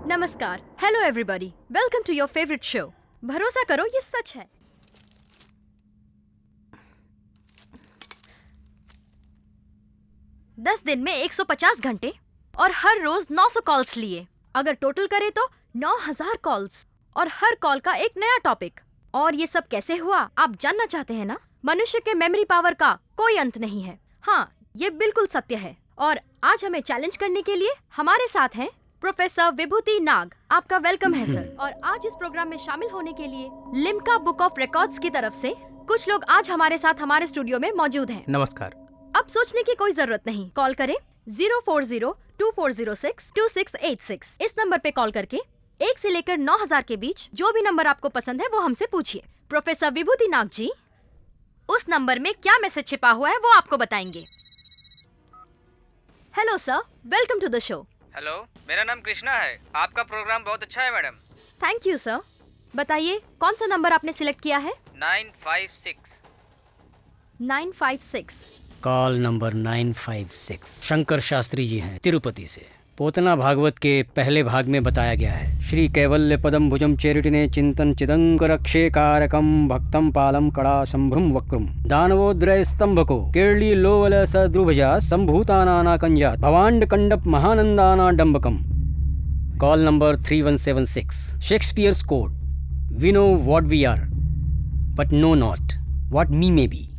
नमस्कार, hello everybody, welcome to your favourite show. भरोसा करो ये सच है। दस दिन में 150 घंटे और हर रोज 900 कॉल्स लिए। अगर टोटल करें तो 9000 कॉल्स और हर कॉल का एक नया टॉपिक। और ये सब कैसे हुआ आप जानना चाहते हैं ना? मनुष्य के मेमोरी पावर का कोई अंत नहीं है। हाँ, ये बिल्कुल सत्य है। और आज हमें चैलेंज करने के लिए हमारे साथ हैं प्रोफेसर विभूति नाग। आपका वेलकम है सर। और आज इस प्रोग्राम में शामिल होने के लिए लिम्का बुक ऑफ रिकॉर्ड्स की तरफ से कुछ लोग आज हमारे साथ हमारे स्टूडियो में मौजूद हैं। नमस्कार। अब सोचने की कोई जरूरत नहीं, कॉल करें 04024062686। इस नंबर पे कॉल करके 1 से लेकर 9000 के बीच जो भी नंबर आपको पसंद है वो हमसे पूछिए। प्रोफेसर विभूति नाग जी उस नंबर में क्या मैसेज छिपा हुआ है वो आपको बताएंगे। Hello sir, welcome to the show. Hello, मेरा नाम कृष्णा है। आपका प्रोग्राम बहुत अच्छा है मैडम। Thank you sir. बताइए कौन सा नंबर आपने सिलेक्ट किया है? 956। कॉल नंबर 956 शंकर शास्त्री जी हैं, तिरुपति से। पोतना भागवत के पहले भाग में बताया गया है, श्री कैवल्य पदम भुजम चेरिटिने चिंतन चिदंकरक्षे कारकम भक्तम पालम कड़ा संभ्रम वक्रम दानवोद्रय स्तंभको केरली लोवल सद्रुभजा संभूतानाना कंजा भवांड कंडप महानंदाना डंबकम। Call number 3176 Shakespeare's code. We know what we are but know not what me may be.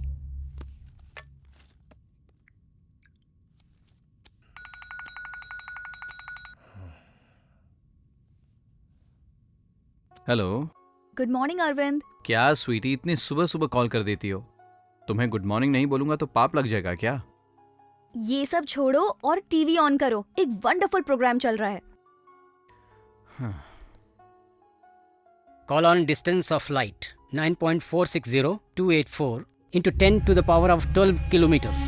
Hello. Good morning Arvind. क्या स्वीटी, इतनी सुबह सुबह कॉल कर देती हो? तुम्हें गुड मॉर्निंग नहीं बोलूंगा तो पाप लग जाएगा क्या? ये सब छोड़ो और टीवी ऑन करो, एक वंडरफुल प्रोग्राम चल रहा है। Call on distance of light 9.460284 into 10 to the power of 12 kilometers।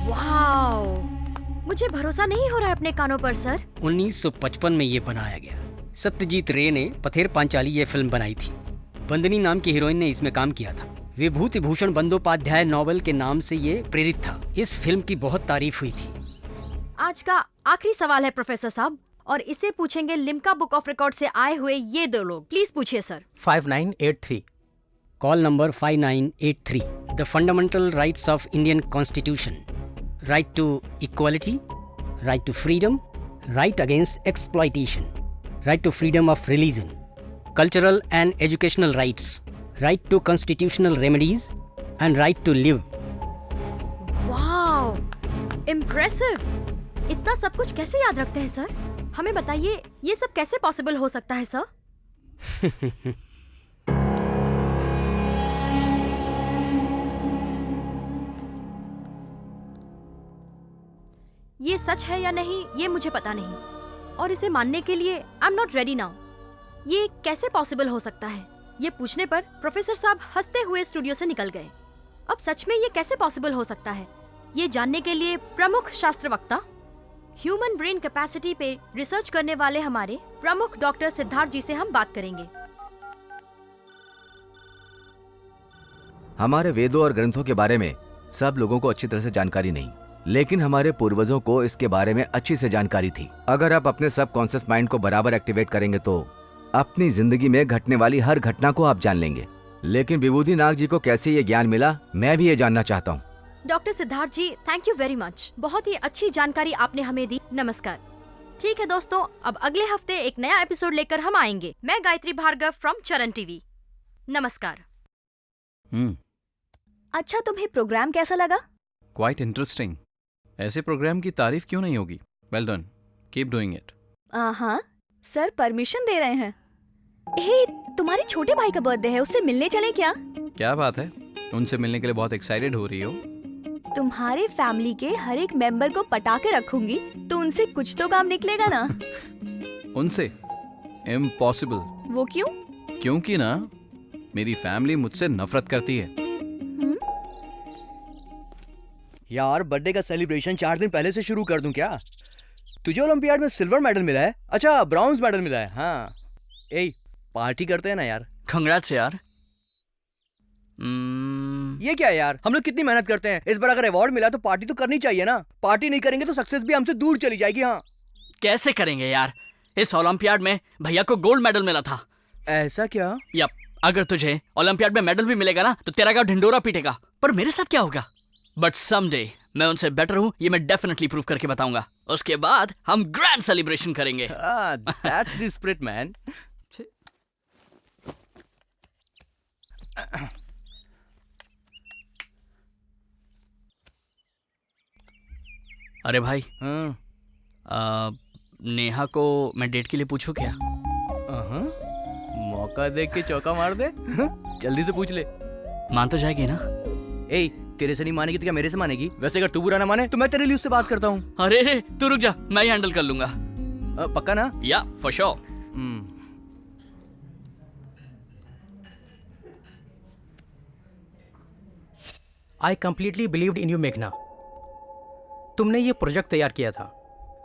Wow, मुझे भरोसा नहीं हो रहा है अपने कानों पर सर। 1955 में ये बनाया गया। सत्यजीत रे ने पथेर पांचाली ये फिल्म बनाई थी। बंदनी नाम की हीरोइन ने इसमें काम किया था। विभूति भूषण बंदोपाध्याय नॉवेल के नाम से ये प्रेरित था। इस फिल्म की बहुत तारीफ हुई थी। आज का आखिरी सवाल है प्रोफेसर साहब, और इसे पूछेंगे लिम्का बुक ऑफ रिकॉर्ड से आए हुए ये दो लोग। प्लीज पूछिए sir. 5983। Call number 5983। The fundamental rights of Indian constitution. Right to equality, right to freedom, right against exploitation, right to freedom of religion, cultural and educational rights, right to constitutional remedies, and right to live। Wow, impressive. इतना सब कुछ कैसे याद रखते हैं sir? हमें बताइए ये सब कैसे पॉसिबल हो सकता है सर? ये सच है या नहीं ये मुझे पता नहीं, और इसे मानने के लिए I am not ready now. ये कैसे पॉसिबल हो सकता है? ये पूछने पर प्रोफेसर साहब हंसते हुए स्टूडियो से निकल गए। अब सच में ये कैसे पॉसिबल हो सकता है, ये जानने के लिए प्रमुख शास्त्र वक्ता, ह्यूमन ब्रेन कैपेसिटी पे रिसर्च करने वाले हमारे प्रमुख डॉक्टर सिद्धार्थ जी से हम बात करेंगे। हमारे वेदों और ग्रंथों के बारे में सब लोगों को अच्छी तरह से जानकारी नहीं, लेकिन हमारे पूर्वजों को इसके बारे में अच्छी से जानकारी थी। अगर आप अपने सबकॉन्शियस माइंड को बराबर एक्टिवेट करेंगे तो अपनी जिंदगी में घटने वाली हर घटना को आप जान लेंगे। लेकिन विभूति नाग जी को कैसे ये ज्ञान मिला, मैं भी ये जानना चाहता हूँ। Doctor Siddharth ji, thank you very much. बहुत ही अच्छी जानकारी आपने हमें दी। नमस्कार। ठीक है दोस्तों, अब अगले हफ्ते एक नया एपिसोड लेकर हम आएंगे। मैं गायत्री भार्गव फ्रॉम चरण टीवी। नमस्कार। अच्छा, तुम्हें प्रोग्राम कैसा लगा? Quite interesting. ऐसे प्रोग्राम की तारीफ क्यों नहीं होगी? Well done, keep doing it. हाँ, सर परमिशन दे रहे हैं। हे, तुम्हारे छोटे भाई का बर्थडे है, उससे मिलने चले क्या? क्या बात है, उनसे मिलने के लिए बहुत एक्साइटेड हो रही हो? तुम्हारे फैमिली के हर एक मेंबर को पटा के रखूंगी तो उनसे कुछ तो काम निकलेगा ना। उनसे? इम्पॉसिबल। वो क्यों? क्योंकि ना मेरी फैमिली मुझसे नफरत करती है। यार, बर्थडे का सेलिब्रेशन 4 दिन पहले से शुरू कर दूं क्या? तुझे ओलंपियाड में सिल्वर मेडल मिला है? अच्छा, ब्रॉन्ज मेडल मिला है। हाँ, ए पार्टी करते हैं ना यार। कंग्रेट्स यार। ये क्या है यार, हम लोग कितनी मेहनत करते हैं। इस बार अगर अवार्ड मिला तो पार्टी तो करनी चाहिए ना। पार्टी नहीं करेंगे तो सक्सेस भी हमसे दूर चली जाएगी। हाँ, कैसे करेंगे यार? इस ओलंपियाड में भैया को गोल्ड मेडल मिला था। ऐसा क्या? यप, अगर तुझे ओलंपियाड में मेडल भी मिलेगा ना तो तेरा गाँव ढिंडोरा पीटेगा। पर मेरे साथ क्या होगा? बट समडे मैं उनसे बेटर हूँ, ये मैं डेफिनेटली प्रूव करके बताऊंगा। उसके बाद हम ग्रैंड सेलिब्रेशन करेंगे। That's the spirit man. अरे भाई, हाँ। नेहा को मैं डेट के लिए पूछूं क्या? मौका देख के चौका मार दे। जल्दी से पूछ ले। मान तो जाएगी ना? ए, तेरे से नहीं मानेगी तो क्या मेरे से मानेगी? वैसे अगर तू बुरा ना माने तो मैं तेरे लिए उससे बात करता हूँ। अरे तू रुक जा, मैं ही हैंडल कर लूंगा। पक्का ना? या for sure. I completely believed in you मेघना। तुमने ये प्रोजेक्ट तैयार किया था,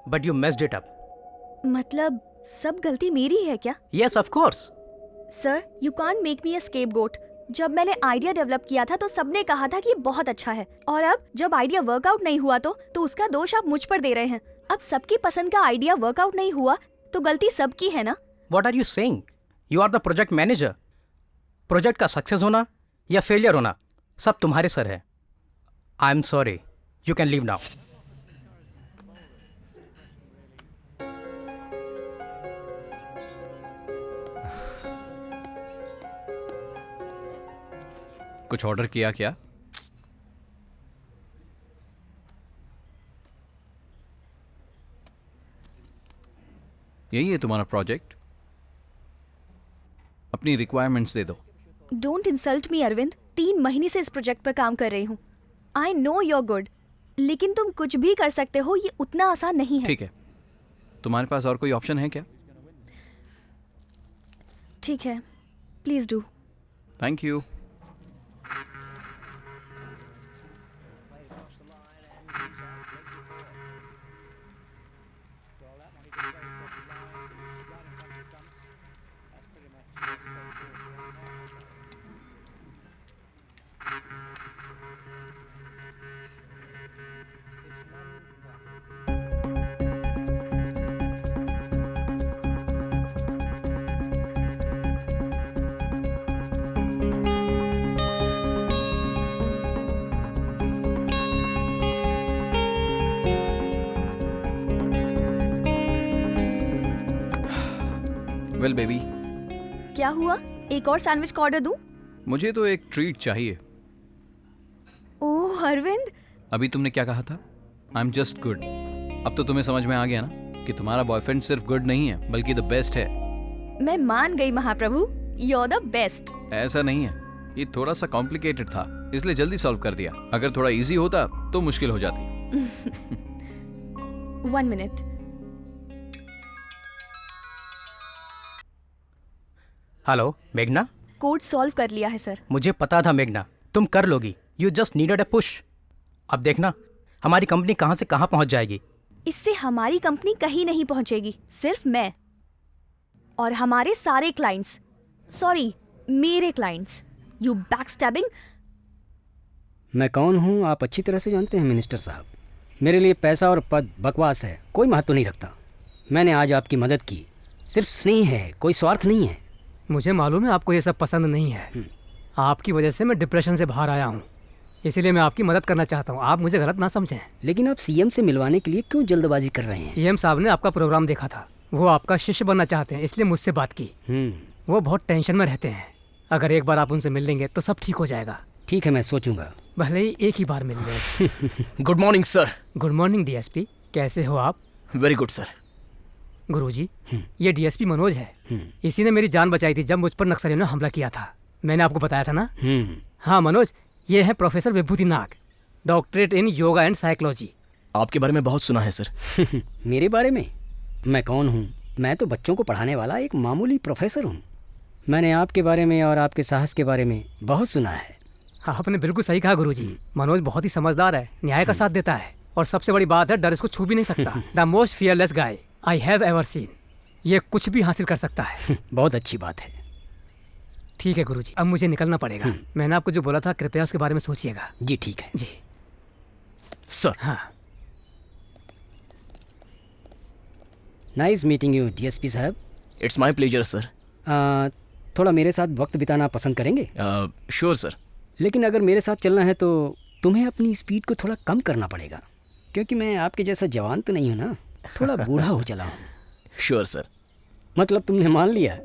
but you messed it up. मतलब सब गलती मेरी है क्या? Yes of course. Sir, you can't make me a scapegoat. जब मैंने आइडिया डेवलप किया था तो सबने कहा था कि ये बहुत अच्छा है, और अब जब आइडिया वर्कआउट नहीं हुआ तो उसका दोष आप मुझ पर दे रहे हैं। अब सबकी पसंद का आइडिया वर्कआउट नहीं हुआ तो गलती सबकी है ना? What are you saying? You are the project manager. Project का सक्सेस होना या फेलियर होना सब तुम्हारे सर है। I am sorry, you can leave now. कुछ ऑर्डर किया क्या? यही है तुम्हारा प्रोजेक्ट? अपनी रिक्वायरमेंट्स दे दो। Don't insult me Arvind. 3 महीने से इस प्रोजेक्ट पर काम कर रही हूँ। I know you are good, लेकिन तुम कुछ भी कर सकते हो, ये उतना आसान नहीं है। ठीक है, तुम्हारे पास और कोई ऑप्शन है क्या? ठीक है, please do. Thank you. Well baby, क्या हुआ? एक और सैंडविच का ऑर्डर दूं? मुझे तो एक ट्रीट चाहिए। ओह अरविंद, अभी तुमने क्या कहा था? I am just good. अब तो तुम्हें समझ में आ गया ना कि तुम्हारा बॉयफ्रेंड सिर्फ गुड नहीं है बल्कि द बेस्ट है। मैं मान गई महाप्रभु, यू आर द बेस्ट। ऐसा नहीं है, ये थोड़ा सा कॉम्प्लिकेटेड था इसलिए जल्दी सॉल्व कर दिया। अगर थोड़ा इजी होता तो मुश्किल हो जाती। 1 मिनट। हेलो मेघना। कोड सॉल्व कर लिया है सर। मुझे पता था मेघना, तुम कर लोगी। You just needed a push. अब देखना हमारी कंपनी कहाँ से कहाँ पहुँच जाएगी। इससे हमारी कंपनी कहीं नहीं पहुंचेगी, सिर्फ मैं और हमारे सारे क्लाइंट्स, सॉरी मेरे क्लाइंट्स। You backstabbing. मैं कौन हूँ आप अच्छी तरह से जानते हैं मिनिस्टर साहब। मेरे लिए पैसा और पद बकवास है, कोई महत्व नहीं रखता। मैंने आज आपकी मदद की, सिर्फ स्नेह है, कोई स्वार्थ नहीं है। मुझे मालूम है आपको ये सब पसंद नहीं है। आपकी वजह से मैं डिप्रेशन से बाहर आया हूँ, इसीलिए मैं आपकी मदद करना चाहता हूँ। आप मुझे गलत ना समझें। लेकिन आप सीएम से मिलवाने के लिए क्यों जल्दबाजी कर रहे हैं? सीएम साहब ने आपका प्रोग्राम देखा था, वो आपका शिष्य बनना चाहते हैं, इसलिए मुझसे बात की। वो बहुत टेंशन में रहते हैं। अगर एक बार आप उनसे मिल लेंगे तो सब ठीक हो जाएगा। ठीक है, मैं सोचूंगा। भले ही एक ही बार मिल लें। Good morning sir. Good morning DSP, कैसे हो आप? Very good sir. गुरुजी, ये डीएसपी मनोज है। इसी ने मेरी जान बचाई थी जब मुझ पर नक्सलियों ने हमला किया था। मैंने आपको बताया था ना? हाँ मनोज, ये है professor Vibhuti Nag, doctorate in yoga and psychology. आपके बारे में बहुत सुना है सर। मेरे बारे में? मैं कौन हूँ? मैं तो बच्चों को पढ़ाने वाला एक मामूली प्रोफेसर हूँ। मैंने आपके बारे में और आपके साहस के बारे में बहुत सुना है। आपने बिल्कुल सही कहा गुरुजी। मनोज बहुत ही समझदार है, न्याय का साथ देता है, और सबसे बड़ी बात है डर इसको छू भी नहीं सकता। The most fearless guy I have ever seen. ये कुछ भी हासिल कर सकता है। बहुत अच्छी बात है। ठीक है गुरुजी, अब मुझे निकलना पड़ेगा। मैंने आपको जो बोला था कृपया उसके बारे में सोचिएगा। जी ठीक है। जी सर। हाँ। नाइस मीटिंग यू डीएसपी साहब। It's my pleasure sir. थोड़ा मेरे साथ वक्त बिताना पसंद करेंगे? Sure sir. लेकिन अगर मेरे साथ चलना है तो तुम्हें अपनी स्पीड को थोड़ा कम करना पड़ेगा, क्योंकि मैं आपके जैसा जवान तो नहीं हूँ ना, थोड़ा बूढ़ा हो चला हूँ। Sure sir. मतलब तुमने मान लिया?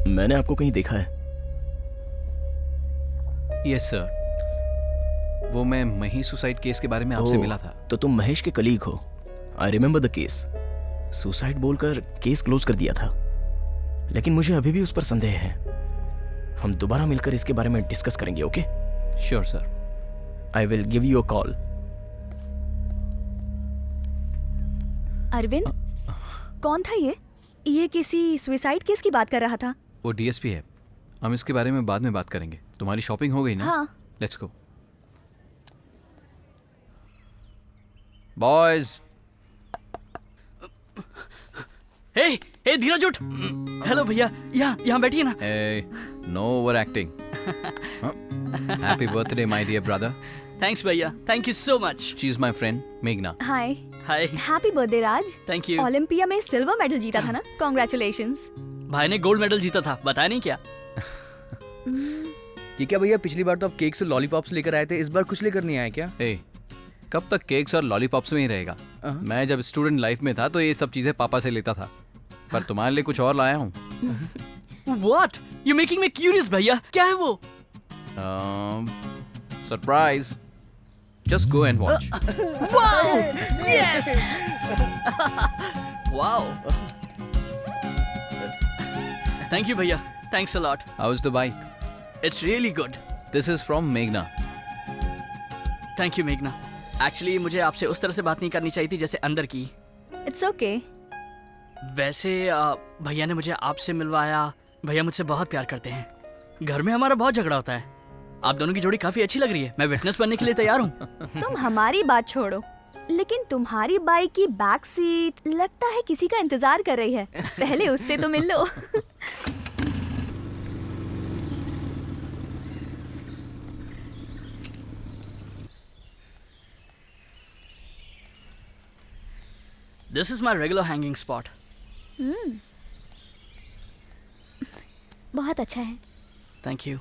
मैंने आपको कहीं देखा है। यस सर, वो मैं मही सुसाइड केस के बारे में आपसे मिला था। तो तुम महेश के कलीग हो। I remember the case. Suicide बोलकर केस क्लोज कर दिया था, लेकिन मुझे अभी भी उस पर संदेह है। हम दोबारा मिलकर इसके बारे में डिस्कस करेंगे, okay? Sure sir. I will give you a call. Arvind, कौन था ये? ये किसी सुसाइड केस की बात कर रहा था। वो डीएसपी है। हम इसके बारे में बाद में बात करेंगे। तुम्हारी शॉपिंग हो गई ना? हाँ। Let's go boys. हे धीरज उठ। हेलो भैया, यहाँ बैठिए ना। No over acting. Happy birthday my dear brother. Thanks भैया, thank you so much. She is my friend मेघना। Hi. Hi. Happy birthday Raj. Thank you. Olympia में सिल्वर मेडल जीता था ना? कॉन्ग्रेचुलेशंस। भाई ने गोल्ड मेडल जीता था, बताया नहीं क्या? ये क्या भैया, पिछली बार तो आप केक्स और लॉलीपॉप्स लेकर आए थे, इस बार कुछ लेकर नहीं आए क्या? कब तक केक्स और लॉलीपॉप्स में ही रहेगा? मैं जब स्टूडेंट लाइफ में था तो ये सब चीजें पापा से लेता था, पर तुम्हारे लिए कुछ और लाया हूँ। What? You're making me curious भैया, क्या है वो? Surprise. Just go and watch. Wow! Yes! Wow! Thank you भैया, thanks a lot. How's the bike? It's really good. This is from Meghna. Thank you मेघना। Actually मुझे आपसे उस तरह से बात नहीं करनी चाहिए थी जैसे अंदर की। It's okay. वैसे भैया ने मुझे आपसे मिलवाया। भैया मुझसे बहुत प्यार करते हैं। घर में हमारा बहुत झगड़ा होता है। आप दोनों की जोड़ी काफी अच्छी लग रही है। मैं विटनेस बनने के लिए तैयार हूँ। तुम हमारी बात छोड़ो, लेकिन तुम्हारी बाइक की बैक सीट लगता है किसी का इंतजार कर रही है। पहले उससे तो मिल लो। This is my regular hanging spot. बहुत अच्छा है। Thank you.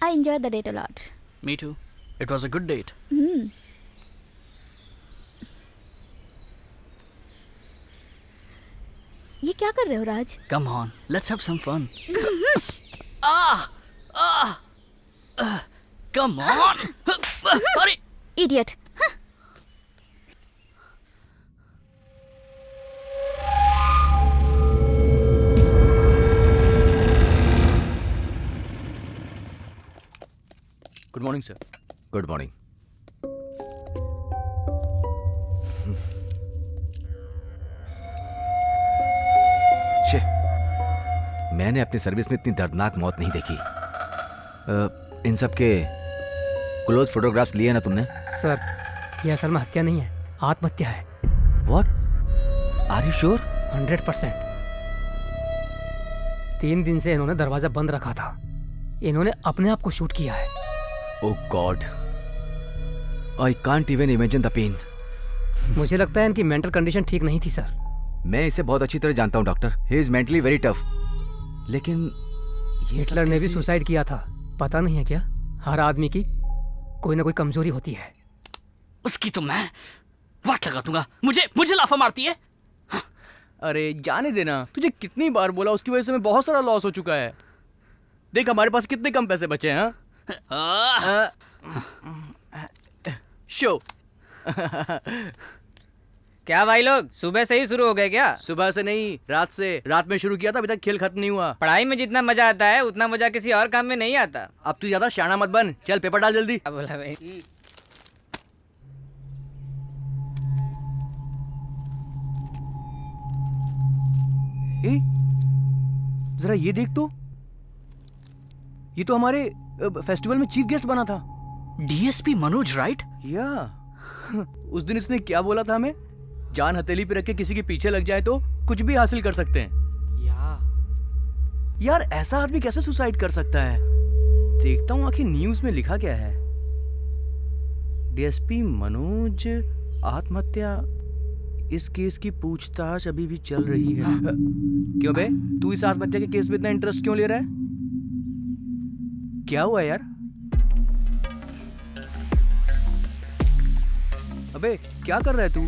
I enjoyed the date a lot. Me too. It was a good date. ये क्या कर रहे हो राज? Come on, let's have some fun. Come on. अरे Idiot. Good morning sir. Good morning. मैंने अपनी सर्विस में इतनी दर्दनाक मौत नहीं देखी। इन सब के क्लोज फोटोग्राफ्स लिए ना तुमने? सर, ये असल में हत्या नहीं है, आत्महत्या है। व्हाट? Are you sure? 100%। 3 दिन से इन्होंने दरवाजा बंद रखा था। इन्होंने अपने आप को शूट किया है। Oh god, I can't even imagine the pain. मुझे लगता है इनकी मेंटल कंडीशन ठीक नहीं थी सर। मैं इसे बहुत अच्छी तरह जानता हूँ doctor. He is mentally very tough. लेकिन हिटलर ने भी सुसाइड किया था। पता नहीं है क्या, हर आदमी की कोई ना कोई कमजोरी होती है। उसकी तो मैं वाट लगा दूंगा। मुझे लाफा मारती है। अरे जाने देना, तुझे कितनी बार बोला, उसकी वजह से मैं बहुत सारा लॉस हो चुका है। देख हमारे पास कितने कम पैसे बचे हैं। शो। क्या भाई लोग सुबह से ही शुरू हो गए क्या? सुबह से नहीं, रात से। रात में शुरू किया था, अभी तक खेल खत्म नहीं हुआ। पढ़ाई में जितना मजा आता है उतना मजा किसी और काम में नहीं आता। अब तू ज्यादा शाना मत बन, चल पेपर डाल जल्दी। क्या बोला भाई? जरा ये देख तो, ये तो हमारे फेस्टिवल में चीफ गेस्ट बना था। DSP Manoj, right? या उस दिन इसने क्या बोला था हमें? जान हथेली पे रख के किसी के पीछे लग जाए तो कुछ भी हासिल कर सकते हैं। यार ऐसा आदमी कैसे सुसाइड कर सकता है? देखता हूँ आखिर न्यूज में लिखा क्या है। डीएसपी मनोज आत्महत्या, इस केस की पूछताछ अभी भी चल रही है। क्यों बे, तू इस आत्महत्या के केस में इतना इंटरेस्ट क्यों ले रहा है? क्या हुआ यार? अबे क्या कर रहा है तू?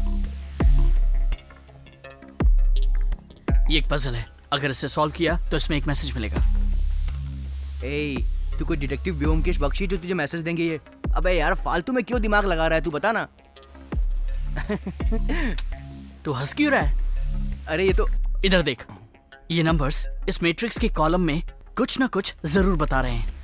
ये एक पजल है, अगर इसे सॉल्व किया तो इसमें एक मैसेज मिलेगा। ए, तू कोई डिटेक्टिव व्योमकेश बख्शी जो तुझे मैसेज देंगे ये? अबे यार फालतू में क्यों दिमाग लगा रहा है, तू बता ना। तू हंस क्यों रहा है? अरे ये तो इधर देख, ये नंबर्स इस मैट्रिक्स के कॉलम में कुछ ना कुछ जरूर बता रहे हैं।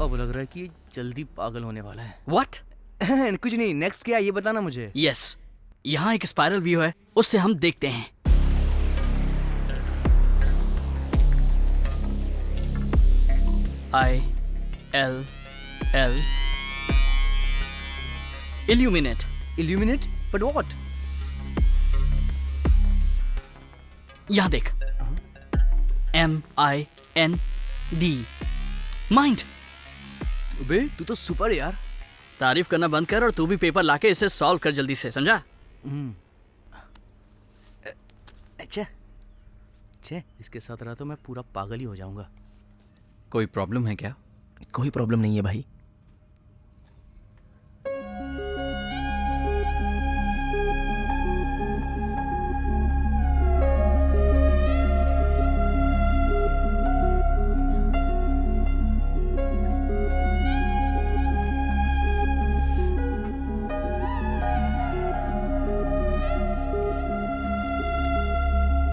अब लग रहा है कि जल्दी पागल होने वाला है। व्हाट? कुछ नहीं, नेक्स्ट क्या ये बताना मुझे। यस, यहाँ एक स्पाइरल व्यू है, उससे हम देखते हैं। ILL Illuminate. Illuminate? But what? यहाँ देख, MIND माइंड। बे तू तो सुपर यार। तारीफ करना बंद कर और तू भी पेपर लाके इसे सॉल्व कर जल्दी से, समझा? अच्छा, इसके साथ रहा तो मैं पूरा पागल ही हो जाऊंगा। कोई प्रॉब्लम है क्या? कोई प्रॉब्लम नहीं है भाई।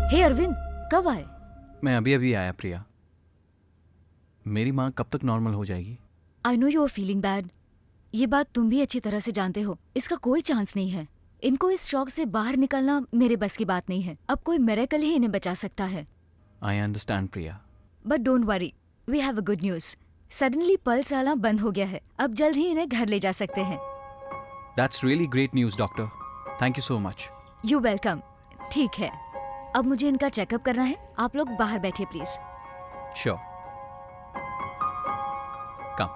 हे अरविंद, कब आए? मैं अभी अभी आया प्रिया। मेरी माँ कब तक नॉर्मल हो जाएगी? I know you are feeling bad. ये बात तुम भी अच्छी तरह से जानते हो। इसका कोई चांस नहीं है। इनको इस शॉक से बाहर निकलना मेरे बस की बात नहीं है। अब कोई मिरेकल ही इन्हें बचा सकता है। I understand Priya. But don't worry, we have a good news. Suddenly pulse आना बंद हो गया है। अब जल्द ही इन्हें घर ले जा सकते हैं। That's really great news doctor, thank you so much. You welcome. ठीक है, अब मुझे इनका चेकअप करना है। आप लोग बाहर बैठिए प्लीज। श्योर, कम।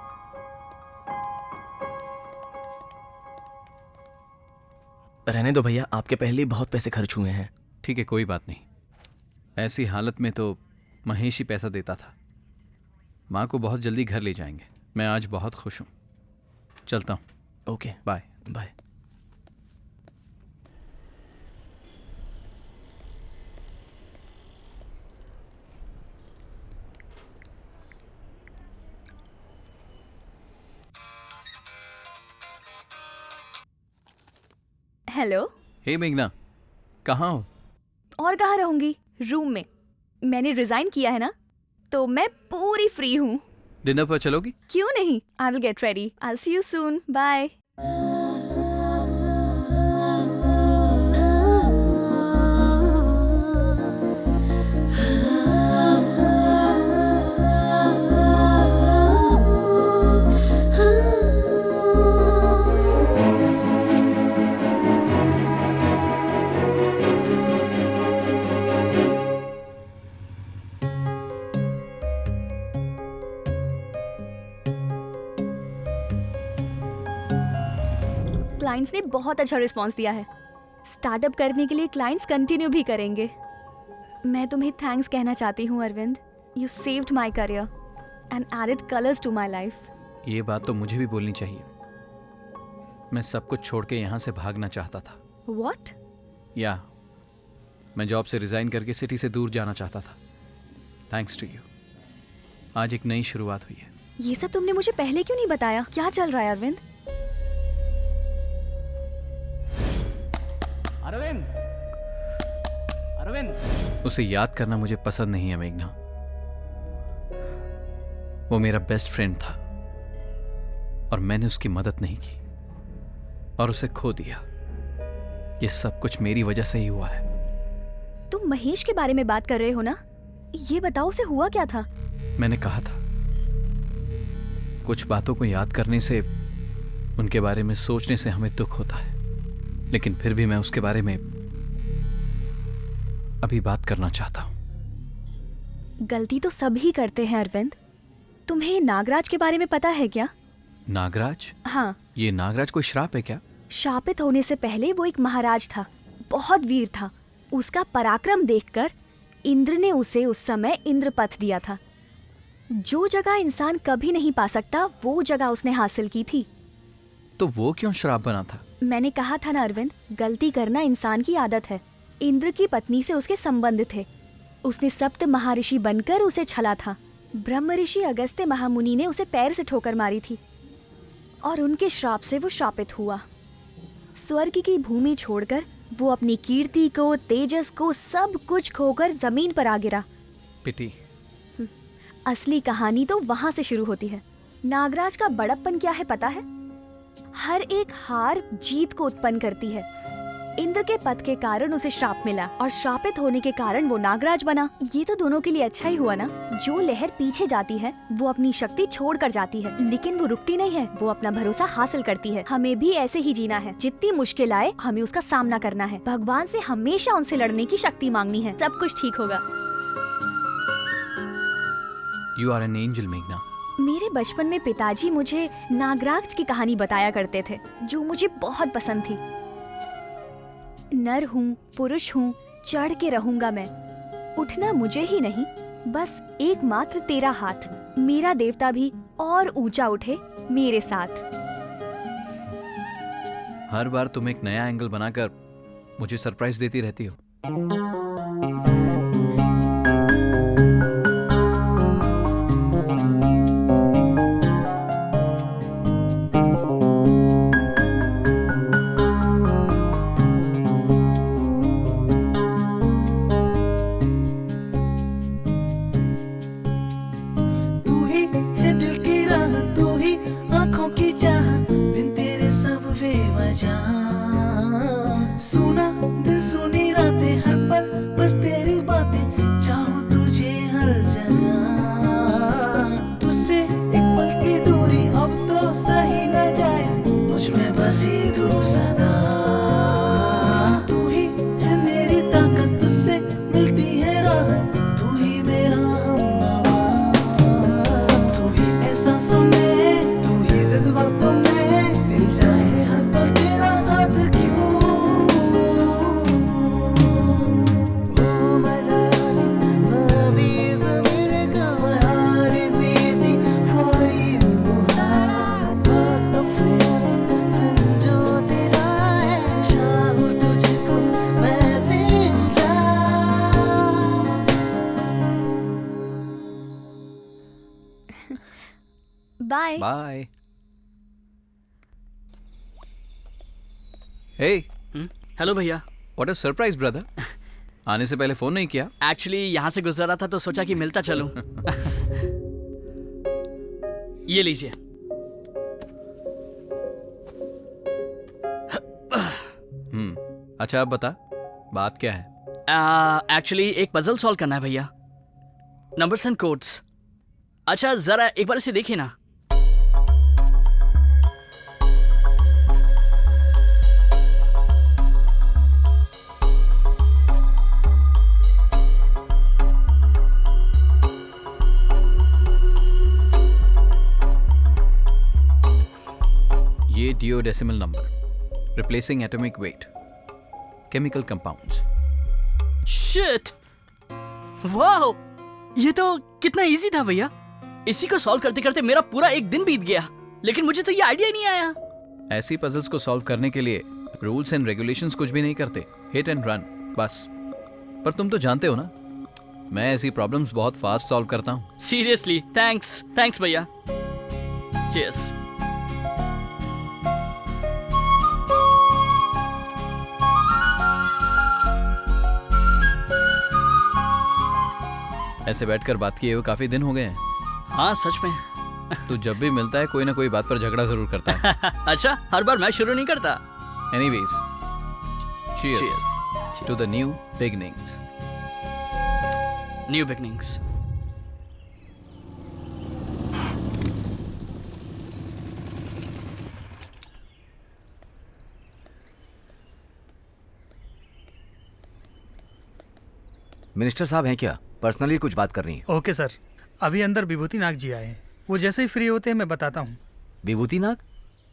रहने दो भैया, आपके पहले ही बहुत पैसे खर्च हुए हैं। ठीक है, कोई बात नहीं। ऐसी हालत में तो महेश ही पैसा देता था। माँ को बहुत जल्दी घर ले जाएंगे। मैं आज बहुत खुश हूँ। चलता हूँ। Okay, bye bye. Hello. Hey मेघना, कहाँ हो? और कहाँ रहूंगी, रूम में। मैंने रिजाइन किया है ना, तो मैं पूरी फ्री हूँ। डिनर पर चलोगी? क्यों नहीं, I will get ready. I will see you soon. Bye. Clients ने बहुत अच्छा रिस्पांस दिया है। स्टार्टअप करने के लिए क्लाइंट्स कंटिन्यू भी करेंगे। मैं तुम्हें थैंक्स कहना चाहती हूँ Arvind. You saved my career and added colours to my life. ये बात तो मुझे भी बोलनी चाहिए। मैं सब कुछ छोड़ के यहाँ से भागना चाहता था। व्हाट? या मैं जॉब से रिजाइन करके सिटी से दूर जाना चाहता था। थैंक्स टू यू, आज एक नई शुरुआत हुई है। ये सब तुमने मुझे पहले क्यों नहीं बताया? क्या चल रहा है अरविंद? अरविंद, अरविंद। उसे याद करना मुझे पसंद नहीं है मेघना। वो मेरा बेस्ट फ्रेंड था और मैंने उसकी मदद नहीं की और उसे खो दिया। ये सब कुछ मेरी वजह से ही हुआ है। तुम महेश के बारे में बात कर रहे हो ना? ये बताओ, उसे हुआ क्या था? मैंने कहा था कुछ बातों को याद करने से, उनके बारे में सोचने से हमें दुख होता है, लेकिन फिर भी मैं उसके बारे में अभी बात करना चाहता हूँ। गलती तो सभी करते हैं अरविंद। तुम्हें नागराज के बारे में पता है क्या? नागराज? हाँ। ये नागराज कोई श्राप है क्या? शापित होने से पहले वो एक महाराज था, बहुत वीर था। उसका पराक्रम देखकर इंद्र ने उसे उस समय इंद्रपथ दिया था। जो जगह इंसान कभी नहीं पा सकता, वो जगह उसने हासिल की थी। तो वो क्यों श्राप बना था? मैंने कहा था ना अरविंद, गलती करना इंसान की आदत है। इंद्र की पत्नी से उसके संबंध थे। उसने सप्त महर्षि बनकर उसे छला था। ब्रह्म ऋषि अगस्त्य महामुनि ने उसे पैर से ठोकर मारी थी और उनके श्राप से वो शापित हुआ। स्वर्ग की भूमि छोड़कर वो अपनी कीर्ति को, तेजस को, सब कुछ खोकर जमीन पर आ गिरा। पिटी। असली कहानी तो वहां से शुरू होती है। नागराज का बड़प्पन क्या है पता है? हर एक हार जीत को उत्पन्न करती है। इंद्र के पद के कारण उसे श्राप मिला और श्रापित होने के कारण वो नागराज बना। ये तो दोनों के लिए अच्छा ही हुआ ना। जो लहर पीछे जाती है वो अपनी शक्ति छोड़ कर जाती है, लेकिन वो रुकती नहीं है, वो अपना भरोसा हासिल करती है। हमें भी ऐसे ही जीना है। जितनी मुश्किल आए हमें उसका सामना करना है। भगवान से हमेशा उनसे लड़ने की शक्ति मांगनी है। सब कुछ ठीक होगा। You are an angel, मेघना। मेरे बचपन में पिताजी मुझे नागराज की कहानी बताया करते थे, जो मुझे बहुत पसंद थी। नर हूँ, पुरुष हूँ, चढ़ के रहूंगा मैं। उठना मुझे ही नहीं, बस एकमात्र तेरा हाथ। मेरा देवता भी और ऊंचा उठे मेरे साथ। हर बार तुम एक नया एंगल बनाकर मुझे सरप्राइज देती रहती हो। Bye bye. हे हेलो भैया। What a surprise brother. आने से पहले फोन नहीं किया? एक्चुअली यहाँ से गुजर रहा था तो सोचा कि मिलता चलूं। ये लीजिए। अच्छा अब बता, बात क्या है? एक्चुअली एक पजल सॉल्व करना है भैया, नंबर्स एंड कोड्स। अच्छा जरा एक बार इसे देखिए ना। ये duodecimal number, replacing atomic weight, chemical compounds. Shit, wow, ये तो कितना इजी था भैया। इसी को सॉल्व करते करते मेरा पूरा एक दिन बीत गया, लेकिन मुझे तो ये आइडिया ही नहीं आया। ऐसी पजल्स को सॉल्व करने के लिए रूल्स एंड रेगुलेशंस कुछ भी नहीं करते, हिट एंड रन बस। पर तुम तो जानते हो ना, मैं ऐसी प्रॉब्लम्स बहुत फास्ट सॉल्व करता हूँ। सीरियसली थैंक्स भैया। चीयर्स। ऐसे बैठकर बात किए हुए काफी दिन हो गए हैं। हाँ सच में। तू जब भी मिलता है कोई ना कोई बात पर झगड़ा जरूर करता है। अच्छा, हर बार मैं शुरू नहीं करता। Anyways, cheers to the new beginnings. New beginnings. Minister साहब हैं क्या? पर्सनली कुछ बात करनी है। ओके सर, अभी अंदर विभूति नाग जी आए हैं। वो जैसे ही फ्री होते हैं मैं बताता हूँ। विभूति नाग?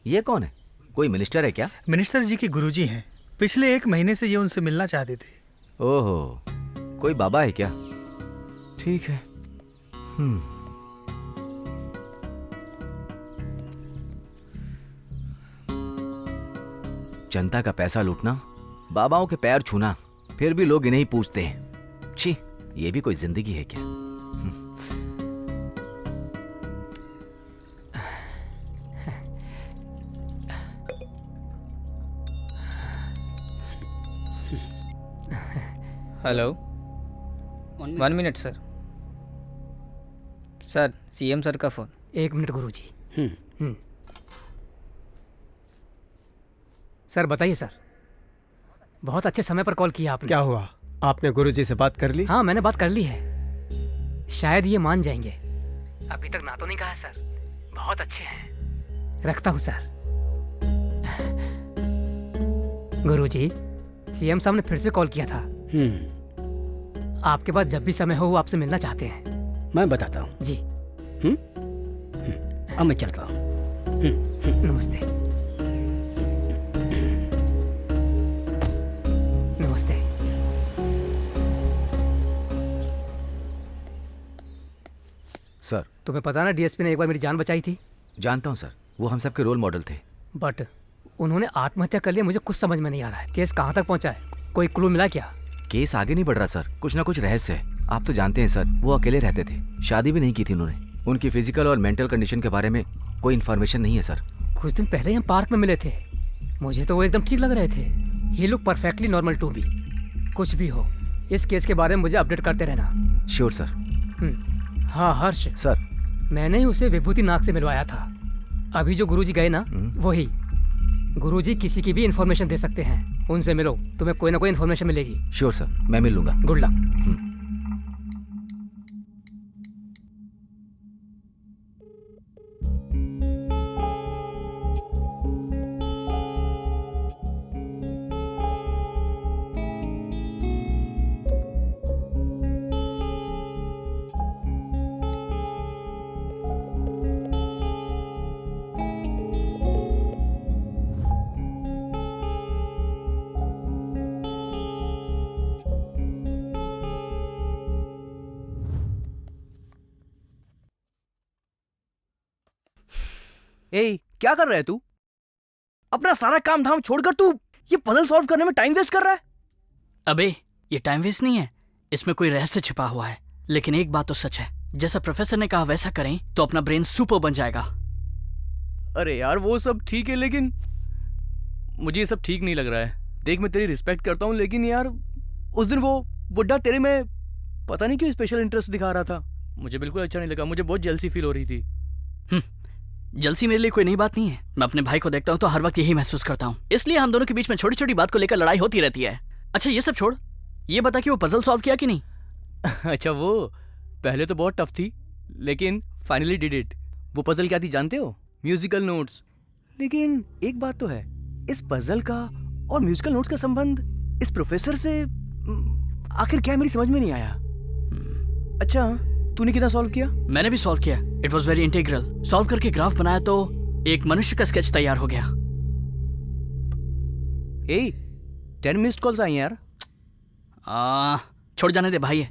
ये कौन है? कोई मिनिस्टर है क्या? मिनिस्टर जी के गुरुजी हैं। पिछले 1 महीने से ये उनसे मिलना चाहते थे। ओहो, कोई बाबा है क्या? ठीक है। जनता का पैसा लूटना, बाबाओं के पैर छूना, फिर भी लोग इन्हें ही पूछते हैं। छी, ये भी कोई जिंदगी है क्या? Hello, 1 minute sir. Sir, CM sir का फोन। 1 मिनट गुरुजी। सर बताइए सर, बहुत अच्छे समय पर कॉल किया आपने। क्या हुआ? आपने गुरुजी से बात कर ली? हाँ, मैंने बात कर ली है। शायद ये मान जाएंगे। अभी तक ना तो नहीं कहा सर। बहुत अच्छे हैं। रखता हूँ सर। गुरुजी, सीएम साहब ने फिर से कॉल किया था। आपके पास जब भी समय हो वो आपसे मिलना चाहते हैं। मैं बताता हूँ जी। अब मैं चलता हूँ। नमस्ते। नमस्ते। सर, तुम्हें पता ना डीएसपी ने एक बार मेरी जान बचाई थी। जानता हूँ सर, वो हम सबके रोल मॉडल थे। बट उन्होंने आत्महत्या कर लिया। मुझे कुछ समझ में नहीं आ रहा है। केस कहाँ तक पहुँचा है? कोई क्लू मिला क्या? केस आगे नहीं बढ़ रहा सर, कुछ ना कुछ रहस्य है। आप तो जानते हैं सर, वो अकेले रहते थे, शादी भी नहीं की थी उन्होंने। उनकी फिजिकल और मेंटल कंडीशन के बारे में कोई इन्फॉर्मेशन नहीं है सर। कुछ दिन पहले हम पार्क में मिले थे। मुझे तो वो एकदम ठीक लग रहे थे। He look perfectly normal to me. कुछ भी हो, इस केस के बारे में मुझे अपडेट करते रहना। Sure sir. हाँ हर्ष सर, मैंने ही उसे विभूति नाग से मिलवाया था। अभी जो गुरुजी गए ना, वही। गुरुजी किसी की भी इन्फॉर्मेशन दे सकते हैं। उनसे मिलो, तुम्हें कोई ना कोई इन्फॉर्मेशन मिलेगी। श्योर सर, मैं मिल लूंगा। Good luck. ए, क्या कर रहा है तू? अपना सारा काम धाम छोड़कर तू ये पजल सॉल्व करने में टाइम वेस्ट कर रहा है? अबे, ये टाइम वेस्ट नहीं है, इसमें कोई रहस्य छिपा हुआ है। लेकिन एक बात तो सच है, जैसा प्रोफेसर ने कहा वैसा करें तो अपना ब्रेन सुपर बन जाएगा। अरे यार, वो सब ठीक है, लेकिन मुझे ये सब ठीक नहीं लग रहा है। देख, मैं तेरी रिस्पेक्ट करता हूँ, लेकिन यार उस दिन वो बुड्ढा तेरे में पता नहीं क्यों स्पेशल इंटरेस्ट दिखा रहा था। मुझे बिल्कुल अच्छा नहीं लगा। मुझे बहुत जेलसी फील हो रही थी। जलसी मेरे लिए कोई नई बात नहीं है। मैं अपने भाई को देखता हूँ तो हर वक्त यही महसूस करता हूँ। इसलिए हम दोनों के बीच में छोटी छोटी बात को लेकर लड़ाई होती रहती है। अच्छा, ये सब छोड़, ये बता कि वो पजल सॉल्व किया कि नहीं? अच्छा, वो पहले तो बहुत टफ थी, लेकिन फाइनली डिड इट। वो पजल क्या थी जानते हो? Musical notes. लेकिन एक बात तो है, इस पजल का और म्यूजिकल नोट्स का संबंध इस प्रोफेसर से आखिर क्या, मेरी समझ में नहीं आया। अच्छा, तूने कितना सॉल्व किया? मैंने भी सॉल्व किया। It was very integral. Solve करके ग्राफ बनाया तो एक मनुष्य का स्केच तैयार हो गया। 10 मिस्ड कॉल्स आई यार। छोड़ जाने दे भाई।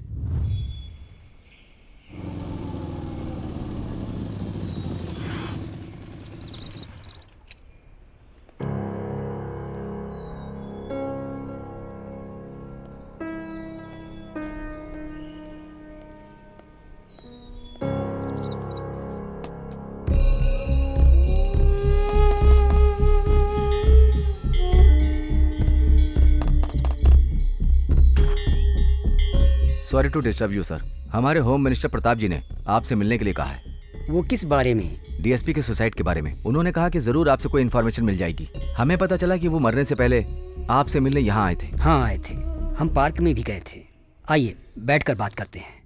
Sorry to disturb you sir, हमारे होम मिनिस्टर प्रताप जी ने आपसे मिलने के लिए कहा है। वो किस बारे में? डीएसपी के सुसाइड के बारे में। उन्होंने कहा कि जरूर आपसे कोई इन्फॉर्मेशन मिल जाएगी। हमें पता चला कि वो मरने से पहले आपसे मिलने यहाँ आए थे। हाँ आए थे, हम पार्क में भी गए थे। आइए बैठकर बात करते हैं।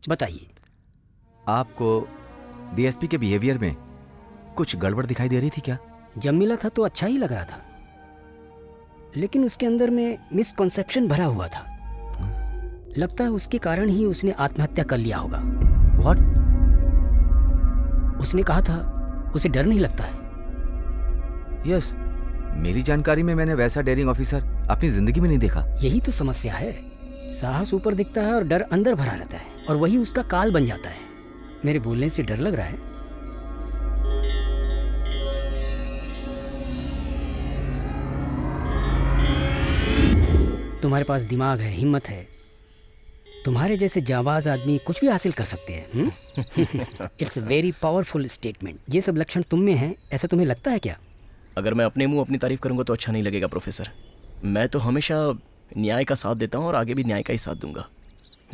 बताइए। आपको डीएसपी के बिहेवियर में कुछ गड़बड़ दिखाई दे रही थी क्या? जब मिला था तो अच्छा ही लग रहा था। लेकिन उसके अंदर में मिसकॉन्सेप्शन भरा हुआ था। लगता है उसके कारण ही उसने आत्महत्या कर लिया होगा। व्हाट? उसने कहा था उसे डर नहीं लगता है। यस, मेरी जानकारी में मैंने वैसा डेयरिंग ऑफिसर अपनी जिंदगी में नहीं देखा। यही तो समस्या है, साहस ऊपर दिखता है और डर अंदर भरा रहता है, और वही उसका काल बन जाता है। मेरे बोलने से डर लग रहा है? तुम्हारे पास दिमाग है, हिम्मत है, तुम्हारे जैसे जाबाज आदमी कुछ भी हासिल कर सकते हैं। It's a very powerful statement. ये सब लक्षण तुम में हैं, ऐसा तुम्हें लगता है क्या? अगर मैं अपने मुंह अपनी तारीफ करूंगा तो अच्छा नहीं लगेगा प्रोफेसर। मैं तो हमेशा न्याय का साथ देता हूँ और आगे भी न्याय का ही साथ दूंगा,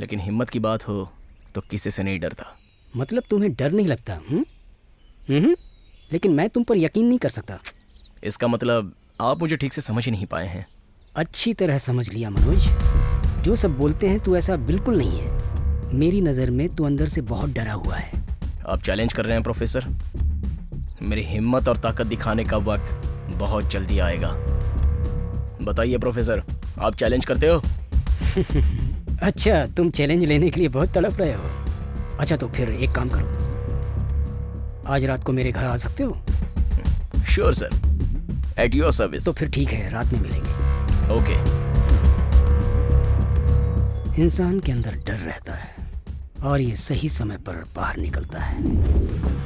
लेकिन हिम्मत की बात हो तो किसी से नहीं डरता। मतलब तुम्हें डर नहीं लगता? लेकिन मैं तुम पर यकीन नहीं कर सकता। इसका मतलब आप मुझे ठीक से समझ ही नहीं पाए हैं। अच्छी तरह समझ लिया मनोज। जो सब बोलते हैं तू ऐसा बिल्कुल नहीं है। मेरी नज़र में तू अंदर से बहुत डरा हुआ है। आप चैलेंज कर रहे हैं प्रोफेसर? मेरी हिम्मत और ताकत दिखाने का वक्त बहुत जल्दी आएगा। बताइए प्रोफेसर, आप चैलेंज करते हो? अच्छा, तुम चैलेंज लेने के लिए बहुत तड़प रहे हो। अच्छा तो फिर एक काम करो, आज रात को मेरे घर आ सकते हो? Sure sir, at your service. तो फिर ठीक है, रात में मिलेंगे। ओके। इंसान के अंदर डर रहता है और ये सही समय पर बाहर निकलता है।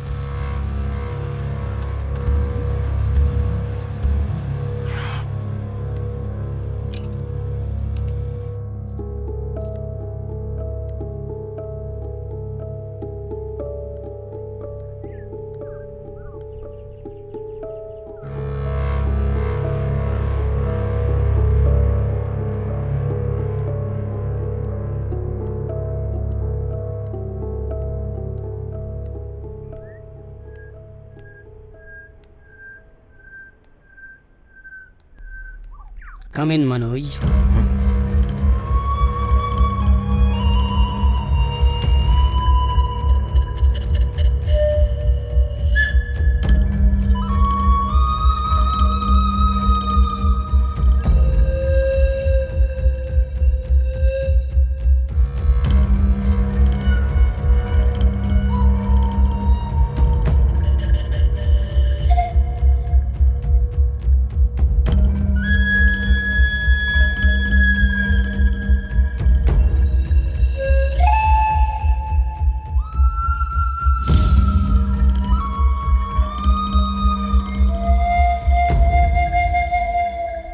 Come in, Manoj.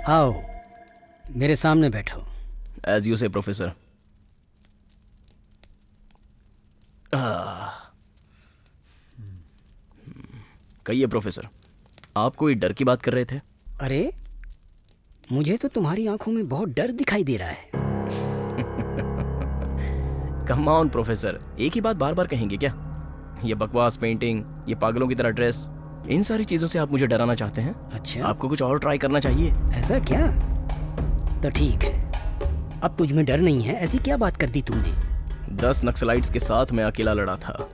आओ, मेरे सामने बैठो। एज यू से प्रोफेसर। कहिए प्रोफेसर, आप कोई डर की बात कर रहे थे? अरे, मुझे तो तुम्हारी आंखों में बहुत डर दिखाई दे रहा है। कम ऑन प्रोफेसर, एक ही बात बार बार कहेंगे क्या? ये बकवास पेंटिंग, ये पागलों की तरह ड्रेस, इन सारी चीजों से आप मुझे डराना चाहते हैं? अच्छा, आपको कुछ और ट्राई करना चाहिए। ऐसा क्या? तो ठीक है, अब तुझ में डर नहीं है, ऐसी क्या बात कर दी तुमने? 10 नक्सलाइट्स के साथ मैं अकेला लड़ा था।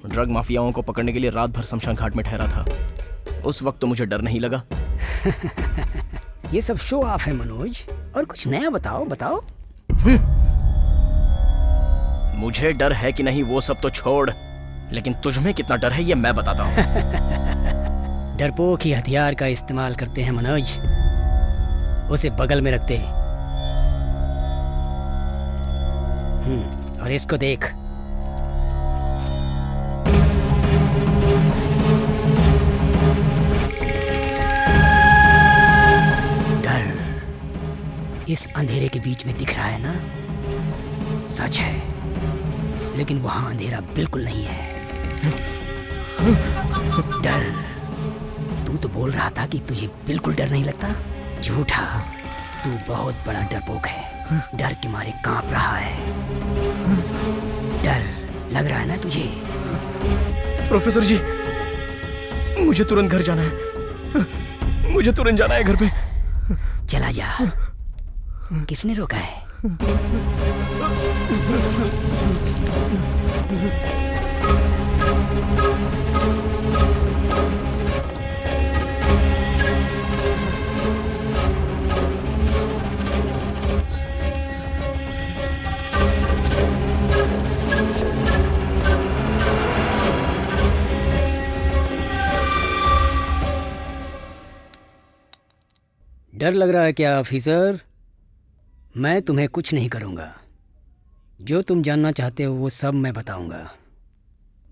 ड्रग माफियाओं को पकड़ने के लिए रात भर शमशान घाट में ठहरा था। उस वक्त तो मुझे डर नहीं लगा। ये सब शो ऑफ है मनोज, और कुछ नया बताओ। मुझे डर है कि नहीं वो सब तो छोड़, लेकिन तुझमें कितना डर है ये मैं बताता हूँ। डरपोक ही हथियार का इस्तेमाल करते हैं मनोज, उसे बगल में रखते। और इसको देख, डर इस अंधेरे के बीच में दिख रहा है ना? सच है, लेकिन वहां अंधेरा बिल्कुल नहीं है। डर, तू तो बोल रहा था कि तुझे बिल्कुल डर नहीं लगता। झूठा, तू बहुत बड़ा डरपोक है। डर के मारे कांप रहा है। डर लग रहा है ना तुझे? प्रोफेसर जी, मुझे तुरंत घर जाना है। मुझे तुरंत जाना है घर पे। चला जा। किसने रोका है? डर लग रहा है क्या ऑफिसर? मैं तुम्हें कुछ नहीं करूँगा। जो तुम जानना चाहते हो वो सब मैं बताऊँगा।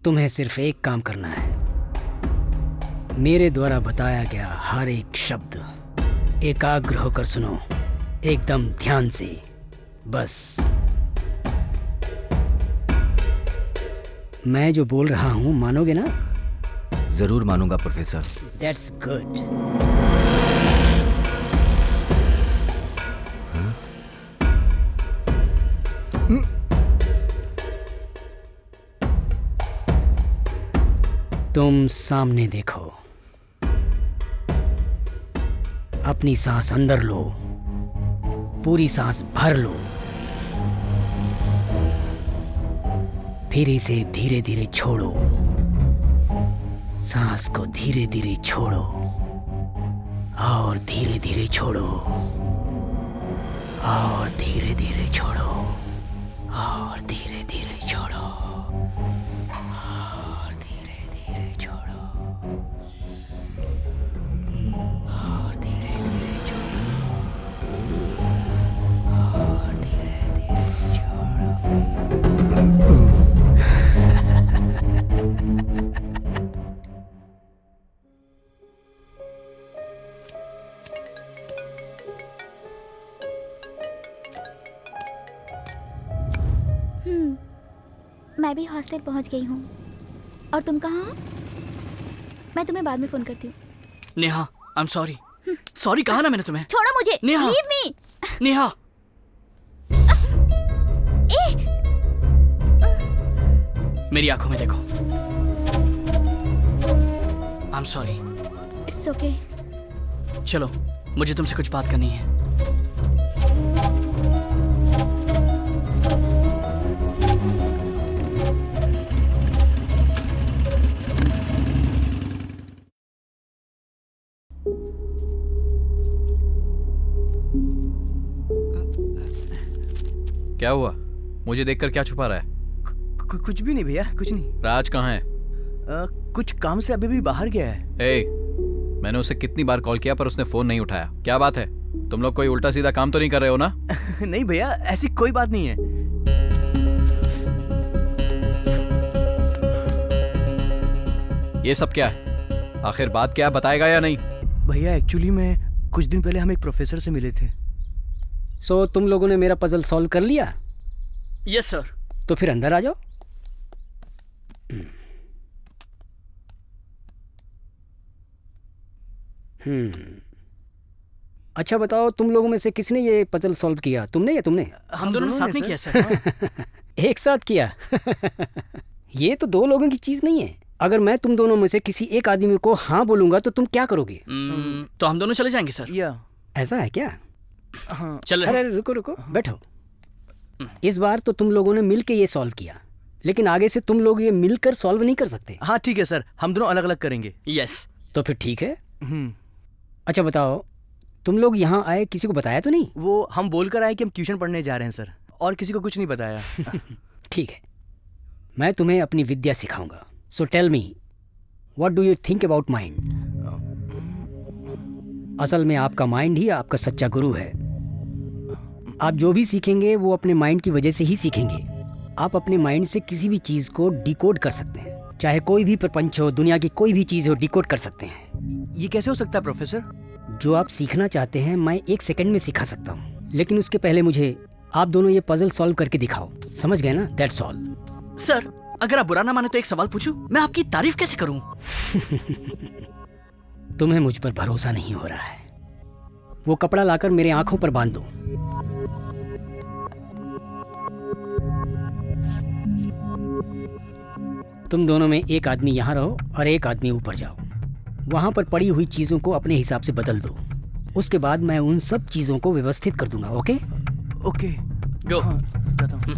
तुम्हें सिर्फ एक काम करना है, मेरे द्वारा बताया गया हर एक शब्द एकाग्र होकर सुनो, एकदम ध्यान से। बस मैं जो बोल रहा हूँ मानोगे ना? जरूर मानूंगा प्रोफेसर। That's good. तुम सामने देखो, अपनी सांस अंदर लो, पूरी सांस भर लो, फिर इसे धीरे धीरे छोड़ो। सांस को धीरे धीरे छोड़ो और धीरे धीरे छोड़ो और धीरे धीरे छोड़ो और धीरे धीरे छोड़ो और धीरे धीरे छोड़ो और धीरे धीरे छोड़ो और धीरे धीरे छोड़ो। मैं भी हॉस्टल पहुंच गई हूँ। और तुम कहाँ हो? मैं तुम्हें बाद में फोन करती हूँ। Neha, I am sorry. Sorry कहा ना मैंने तुम्हें। छोड़ो मुझे। Neha, leave me. नेहा। मेरी आंखों में देखो। I am sorry. It's okay. चलो, मुझे तुमसे कुछ बात करनी है। क्या हुआ? मुझे देखकर क्या छुपा रहा है? कुछ भी नहीं भैया, कुछ नहीं। राज कहाँ है? कुछ काम से अभी भी बाहर गया है। मैंने उसे कितनी बार कॉल किया पर उसने फोन नहीं उठाया। क्या बात है? तुम लोग कोई उल्टा सीधा काम तो नहीं कर रहे हो ना? नहीं भैया, ऐसी कोई बात नहीं है। ये सब क्या है? आखिर बात क्या बताएगा या नहीं? भैया एक्चुअली में कुछ दिन पहले हम एक प्रोफेसर से मिले थे। सो तुम लोगों ने मेरा पजल सॉल्व कर लिया? Yes sir. तो फिर अंदर आ जाओ। अच्छा बताओ, तुम लोगों में से किसने ये पजल सॉल्व किया? तुमने या तुमने? हम दोनों ने साथ में किया सर। एक साथ किया? ये तो दो लोगों की चीज नहीं है। अगर मैं तुम दोनों में से किसी एक आदमी को हाँ बोलूंगा तो तुम क्या करोगे? तो हम दोनों चले जाएंगे सर। या ऐसा है क्या? हाँ। चल अरे रुको रुको, बैठो। इस बार तो तुम लोगों ने मिल के ये सॉल्व किया, लेकिन आगे से तुम लोग ये मिलकर सॉल्व नहीं कर सकते। हाँ ठीक है सर, हम दोनों अलग अलग करेंगे। यस। तो फिर ठीक है। अच्छा बताओ, तुम लोग यहाँ आए किसी को बताया तो नहीं? वो हम बोलकर आए कि हम ट्यूशन पढ़ने जा रहे हैं सर, और किसी को कुछ नहीं बताया। ठीक है, मैं तुम्हें अपनी विद्या सिखाऊंगा। So tell me, what do you think about mind? असल में आपका माइंड ही आपका सच्चा गुरु है। आप जो भी सीखेंगे वो अपने माइंड की वजह से ही सीखेंगे। आप अपने माइंड से किसी भी चीज को डिकोड कर सकते हैं, चाहे कोई भी प्रपंच हो, दुनिया की कोई भी चीज हो, डिकोड कर सकते हैं। ये कैसे हो सकता है प्रोफेसर? जो आप सीखना चाहते हैं मैं 1 सेकंड में सिखा सकता हूँ, लेकिन उसके पहले मुझे आप दोनों ये पजल सॉल्व करके दिखाओ। समझ गए ना? That's all. सर, अगर आप बुरा ना माने तो एक सवाल पूछूं? मैं आपकी तारीफ कैसे करूं? तुम्हें मुझ पर भरोसा नहीं हो रहा है। वो कपड़ा लाकर मेरे आंखों पर बांध दो। तुम दोनों में एक आदमी यहाँ रहो और एक आदमी ऊपर जाओ। वहां पर पड़ी हुई चीजों को अपने हिसाब से बदल दो। उसके बाद मैं उन सब चीजों को व्यवस्थित कर दूंगा। ओके? ओके, गो। जाता हूँ।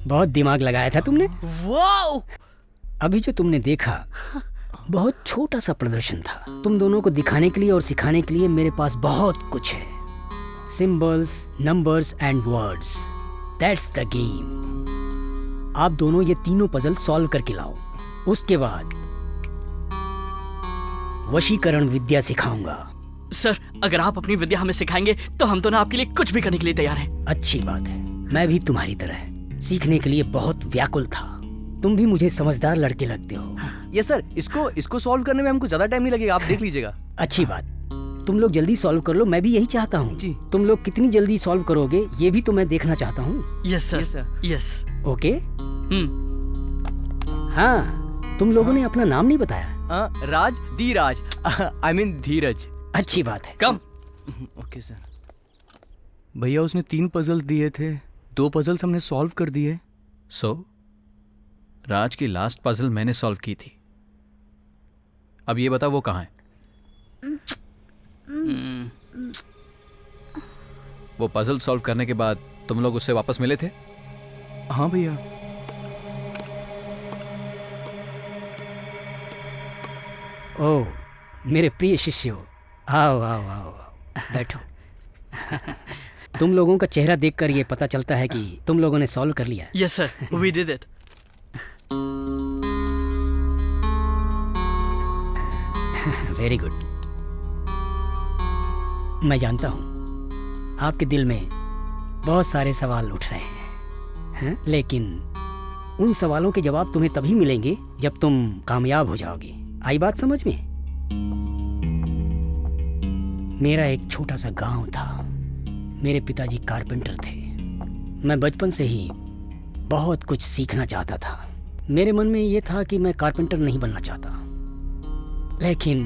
बहुत दिमाग लगाया था तुमने। वाओ! अभी जो तुमने देखा बहुत छोटा सा प्रदर्शन था। तुम दोनों को दिखाने के लिए और सिखाने के लिए मेरे पास बहुत कुछ है। Symbols, numbers and words, that's the game. आप दोनों ये तीनों पजल सॉल्व करके लाओ। उसके बाद वशीकरण विद्या सिखाऊंगा। सर, अगर आप अपनी विद्या हमें सिखाएंगे तो हम दोनों आपके लिए कुछ भी करने के लिए तैयार हैं। अच्छी बात है। मैं भी तुम्हारी तरह सीखने के लिए बहुत व्याकुल था। तुम भी मुझे समझदार लड़के लगते हो। यस सर, इसको सॉल्व करने में हमको ज्यादा टाइम नहीं लगेगा, आप देख लीजिएगा। अच्छी बात, तुम लोग जल्दी सॉल्व कर लो। मैं भी यही चाहता हूँ। तुम लोग कितनी जल्दी सॉल्व करोगे ये भी तो मैं देखना चाहता हूँ। Yes sir, yes. ओके। हाँ, तुम लोगों ने अपना नाम नहीं बताया। Raj, Dhiraj, I mean Dheeraj. अच्छी बात है। कम। Okay sir. भैया उसने 3 पजल्स दिए थे, 2 पजल्स हमने सॉल्व कर दिए। राज की लास्ट पजल मैंने सॉल्व की थी। अब ये बता वो कहाँ है? वो पजल सॉल्व करने के बाद तुम लोग उससे वापस मिले थे? हाँ भैया। ओह, मेरे प्रिय शिष्यों, आओ आओ आओ, बैठो। तुम लोगों का चेहरा देखकर ये पता चलता है कि तुम लोगों ने सॉल्व कर लिया। Yes sir, we did it. Very good. मैं जानता हूँ आपके दिल में बहुत सारे सवाल उठ रहे हैं, लेकिन उन सवालों के जवाब तुम्हें तभी मिलेंगे जब तुम कामयाब हो जाओगे। आई बात समझ में? मेरा एक छोटा सा गांव था। मेरे पिताजी कारपेंटर थे। मैं बचपन से ही बहुत कुछ सीखना चाहता था। मेरे मन में ये था कि मैं कारपेंटर नहीं बनना चाहता, लेकिन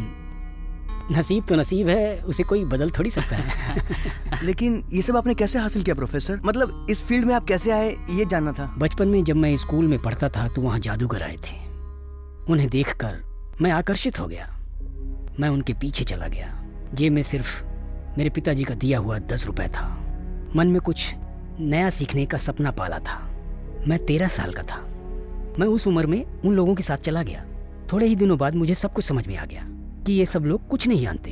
नसीब तो नसीब है, उसे कोई बदल थोड़ी सकता है। लेकिन ये सब आपने कैसे हासिल किया प्रोफेसर? मतलब इस फील्ड में आप कैसे आए ये जानना था। बचपन में जब मैं स्कूल में पढ़ता था तो वहाँ जादूगर आए थे। उन्हें देखकर मैं आकर्षित हो गया। मैं उनके पीछे चला गया। जेब में सिर्फ मेरे पिताजी का दिया हुआ 10 रुपए था। मन में कुछ नया सीखने का सपना पाला था। मैं 13 साल का था। मैं उस उम्र में उन लोगों के साथ चला गया। थोड़े ही दिनों बाद मुझे सब कुछ समझ में आ गया कि ये सब लोग कुछ नहीं जानते।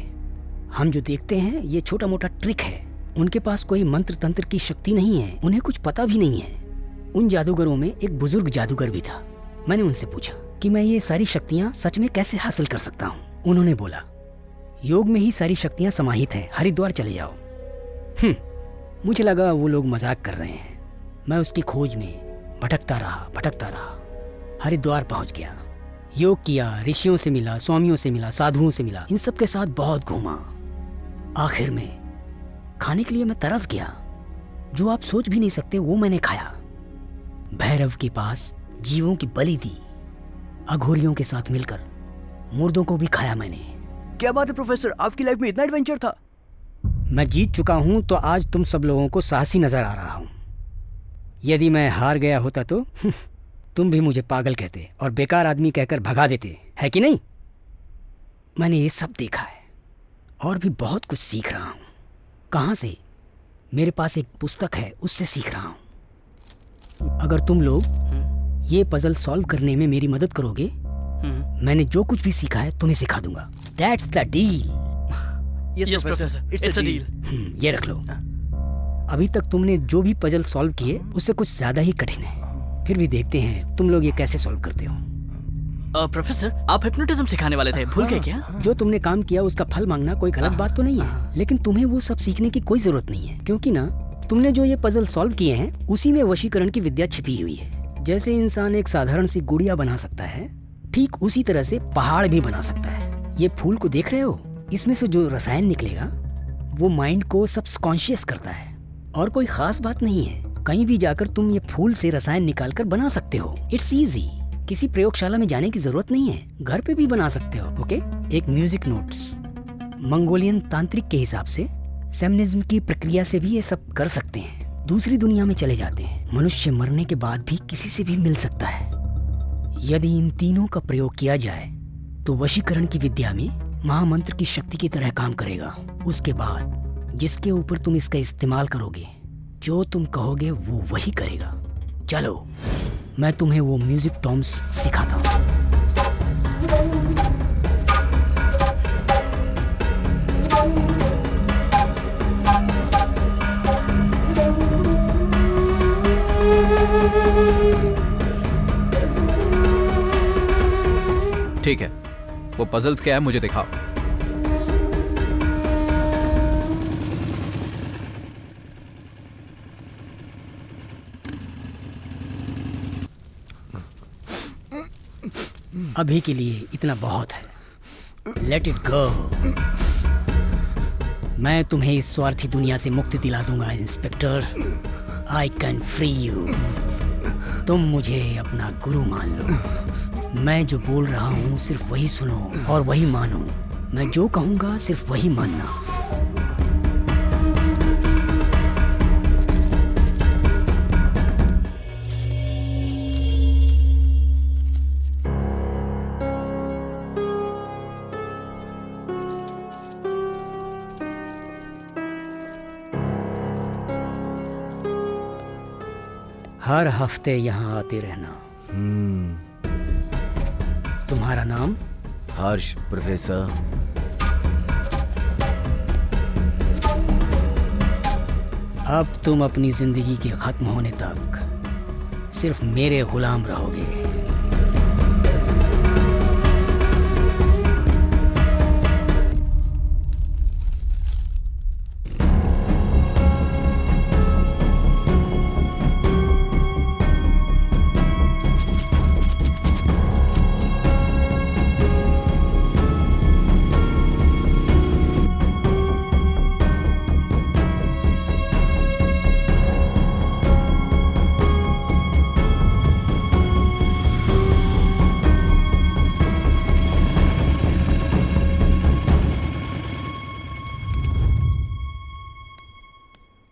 हम जो देखते हैं ये छोटा मोटा ट्रिक है। उनके पास कोई मंत्र तंत्र की शक्ति नहीं है। उन्हें कुछ पता भी नहीं है। उन जादूगरों में एक बुजुर्ग जादूगर भी था। मैंने उनसे पूछा कि मैं ये सारी शक्तियाँ सच में कैसे हासिल कर सकता हूँ। उन्होंने बोला, योग में ही सारी शक्तियाँ समाहित हैं, हरिद्वार चले जाओ। मुझे लगा वो लोग मजाक कर रहे हैं। मैं उसकी खोज में भटकता रहा। हरिद्वार पहुंच गया। योग किया, ऋषियों से मिला, स्वामियों से मिला, साधुओं से मिला। इन सब के साथ बहुत घूमा। आखिर में खाने के लिए मैं तरस गया। जो आप सोच भी नहीं सकते वो मैंने खाया। भैरव के पास जीवों की बलि दी। अघोरियों के साथ मिलकर मुर्दों को भी खाया मैंने। क्या बात है प्रोफेसर, आपकी लाइफ में इतना एडवेंचर था। मैं जीत चुका हूं तो आज तुम सब लोगों को साहसी नजर आ रहा हूं। यदि मैं हार गया होता तो तुम भी मुझे पागल कहते और बेकार आदमी कहकर भगा देते, है कि नहीं? मैंने ये सब देखा है और भी बहुत कुछ सीख रहा हूं। कहां से? मेरे पास एक पुस्तक है, उससे सीख रहा हूं। अगर तुम लोग ये पजल सॉल्व करने में मेरी मदद करोगे, मैंने जो कुछ भी सीखा है तुम्हें सिखा दूंगा। That's the deal. Yes professor, it's a deal. ये रख लो। अभी तक तुमने जो भी पजल सॉल्व किए उससे कुछ ज्यादा ही कठिन है। फिर भी देखते हैं तुम लोग ये कैसे सॉल्व करते हो। प्रोफेसर, आप हिप्नोटिज्म सिखाने वाले थे, भूल गए क्या? जो तुमने काम किया उसका फल मांगना कोई गलत बात तो नहीं है, लेकिन तुम्हें वो सब सीखने की कोई जरूरत नहीं है, क्योंकि ना तुमने जो ये पजल सॉल्व किए हैं उसी में वशीकरण की विद्या छिपी हुई है। जैसे इंसान एक साधारण सी गुड़िया बना सकता है, ठीक उसी तरह से पहाड़ भी बना सकता है। ये फूल को देख रहे हो? इसमें से जो रसायन निकलेगा वो माइंड को सबकॉन्शियस करता है और कोई खास बात नहीं है। कहीं भी जाकर तुम ये फूल से रसायन निकाल कर बना सकते हो। It's easy. किसी प्रयोगशाला में जाने की जरूरत नहीं है, घर पे भी बना सकते हो। ओके? एक म्यूजिक नोट्स। मंगोलियन तांत्रिक के हिसाब से शैमनिज्म की प्रक्रिया से भी ये सब कर सकते हैं। दूसरी दुनिया में चले जाते हैं। मनुष्य मरने के बाद भी किसी से भी मिल सकता है। यदि इन तीनों का प्रयोग किया जाए तो वशीकरण की विद्या में महामंत्र की शक्ति की तरह काम करेगा। उसके बाद जिसके ऊपर तुम इसका इस्तेमाल करोगे, जो तुम कहोगे वो वही करेगा। चलो। मैं तुम्हें वो म्यूजिक टर्म्स सिखाता हूँ। ठीक है, वो पजल्स क्या है मुझे दिखाओ। अभी के लिए इतना बहुत है। Let it go. मैं तुम्हें इस स्वार्थी दुनिया से मुक्ति दिला दूंगा inspector. I can free you. तुम मुझे अपना गुरु मान लो। मैं जो बोल रहा हूँ सिर्फ वही सुनो और वही मानो। मैं जो कहूँगा सिर्फ वही मानना। हर हफ्ते यहाँ आते रहना। तुम्हारा नाम? हर्ष, प्रोफेसर। अब तुम अपनी जिंदगी के खत्म होने तक सिर्फ मेरे गुलाम रहोगे।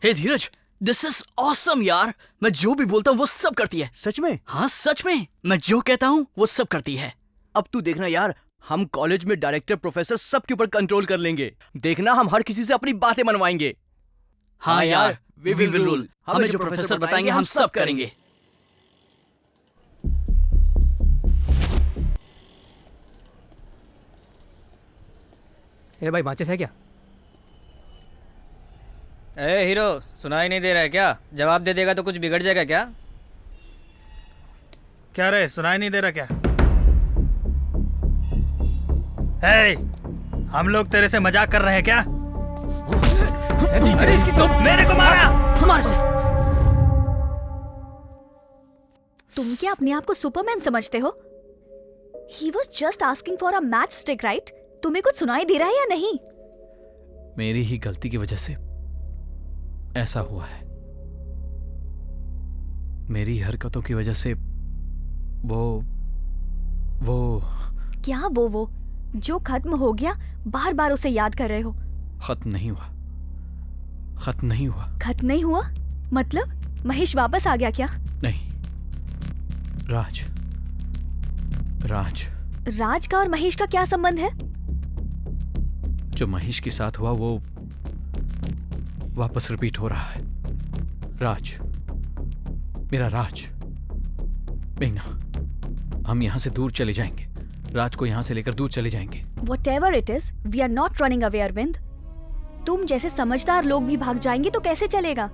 हे धीरज, दिस इज ऑसम यार। मैं जो भी बोलता हूँ वो सब करती है। सच में? हाँ सच में। मैं जो कहता हूँ वो सब करती है। अब तू देखना यार, हम कॉलेज में डायरेक्टर प्रोफेसर सबके ऊपर कंट्रोल कर लेंगे। देखना, हम हर किसी से अपनी बातें मनवाएंगे। हाँ यार, वी विल रूल। हमें जो प्रोफेसर बताएंगे हम सब करेंगे। ए भाई, माचिस है क्या? ए हीरो, सुनाई नहीं दे रहा है क्या? जवाब दे देगा तो कुछ बिगड़ जाएगा क्या? क्या रे, सुनाई नहीं दे रहा क्या? हे, हम लोग तेरे से मजाक कर रहे हैं क्या? अरे इसकी तो मेरे को मारा। हमारे से। तुम क्या अपने आप को सुपरमैन समझते हो? He was just asking for a matchstick, right? तुम्हें कुछ सुनाई दे रहा है या नहीं? मेरी ही गलती की वजह से ऐसा हुआ है। मेरी हरकतों की वजह से वो क्या वो जो खत्म हो गया बार बार उसे याद कर रहे हो? खत्म नहीं हुआ। खत्म नहीं हुआ। खत्म नहीं हुआ मतलब महेश वापस आ गया क्या? नहीं, राज राज का और महेश का क्या संबंध है? जो महेश के साथ हुआ वो वापस रिपीट हो रहा है। राज, मेरा राज। मेघना, हम यहाँ से दूर चले जाएंगे। राज को यहाँ से लेकर दूर चले जाएंगे। Whatever it is, we are not running away, Arvind. तुम जैसे समझदार लोग भी भाग जाएंगे तो कैसे चलेगा?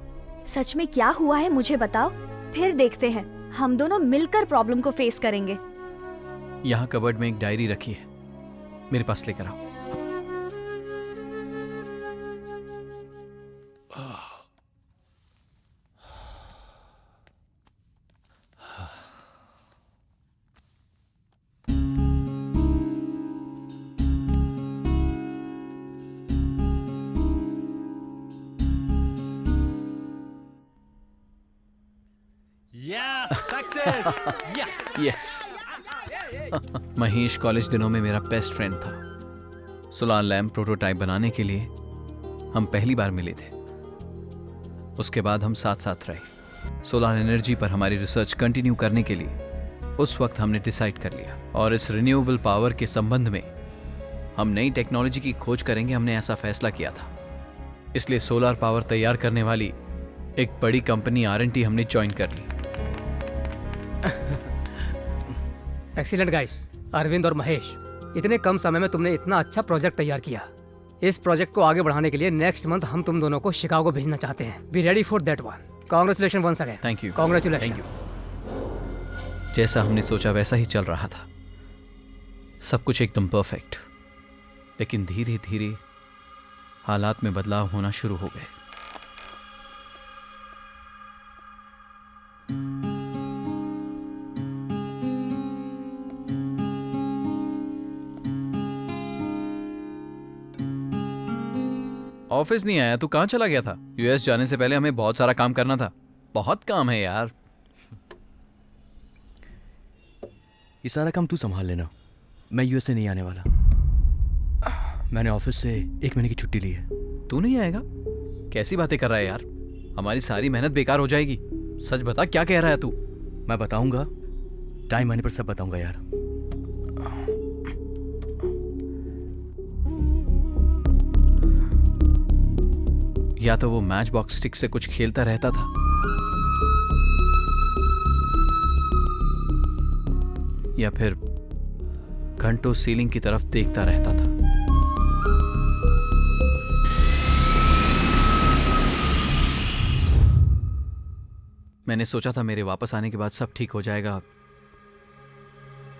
सच में क्या हुआ है मुझे बताओ, फिर देखते हैं। हम दोनों मिलकर प्रॉब्लम को फेस करेंगे। यहाँ कबर्ड में एक डायरी रखी है, मेरे पास लेकर आओ। यस। महेश कॉलेज दिनों में मेरा बेस्ट फ्रेंड था। सोलार लैम्प प्रोटोटाइप बनाने के लिए हम पहली बार मिले थे। उसके बाद हम साथ साथ रहे। सोलार एनर्जी पर हमारी रिसर्च कंटिन्यू करने के लिए उस वक्त हमने डिसाइड कर लिया, और इस रिन्यूएबल पावर के संबंध में हम नई टेक्नोलॉजी की खोज करेंगे। हमने ऐसा फैसला किया था। इसलिए सोलार पावर तैयार करने वाली एक बड़ी कंपनी R&T हमने ज्वाइन कर ली। एक्सीलेंट गाइस, अरविंद और महेश, इतने कम समय में तुमने इतना अच्छा प्रोजेक्ट तैयार किया। इस प्रोजेक्ट को आगे बढ़ाने के लिए नेक्स्ट मंथ हम तुम दोनों को शिकागो भेजना चाहते हैं। Be ready for that one. Congratulation once again. Thank you. Congratulation. Thank you. जैसा हमने सोचा वैसा ही चल रहा था, सब कुछ एकदम परफेक्ट। लेकिन धीरे धीरे हालात में बदलाव होना शुरू हो गए। ऑफिस नहीं आया, तू कहाँ चला गया था? यूएस जाने से पहले हमें बहुत सारा काम करना था। बहुत काम है यार। ये सारा काम तू संभाल लेना, मैं यूएस से नहीं आने वाला। मैंने ऑफिस से 1 महीने की छुट्टी ली है। तू नहीं आएगा? कैसी बातें कर रहा है यार, हमारी सारी मेहनत बेकार हो जाएगी। सच बता, क्या कह रहा है तू? मैं बताऊंगा, टाइम आने पर सब बताऊंगा यार। या तो वो मैच बॉक्स स्टिक से कुछ खेलता रहता था, या फिर घंटों सीलिंग की तरफ देखता रहता था। मैंने सोचा था मेरे वापस आने के बाद सब ठीक हो जाएगा,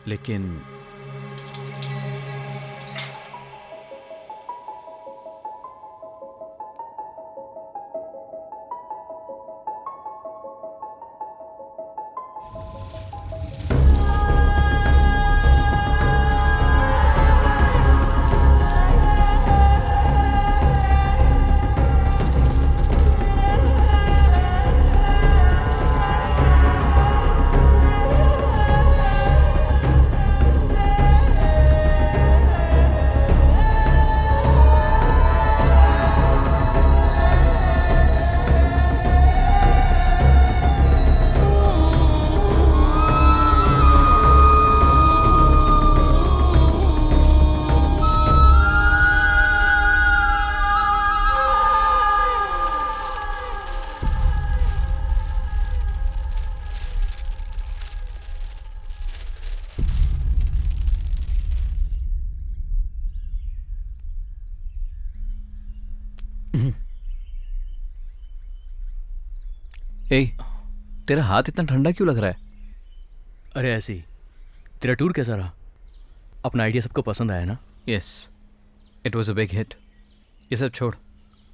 लेकिन तेरा हाथ इतना ठंडा क्यों लग रहा है? अरे ऐसे ही। तेरा टूर कैसा रहा? अपना आइडिया सबको पसंद आया ना? Yes, it was a big hit. ये सब छोड़,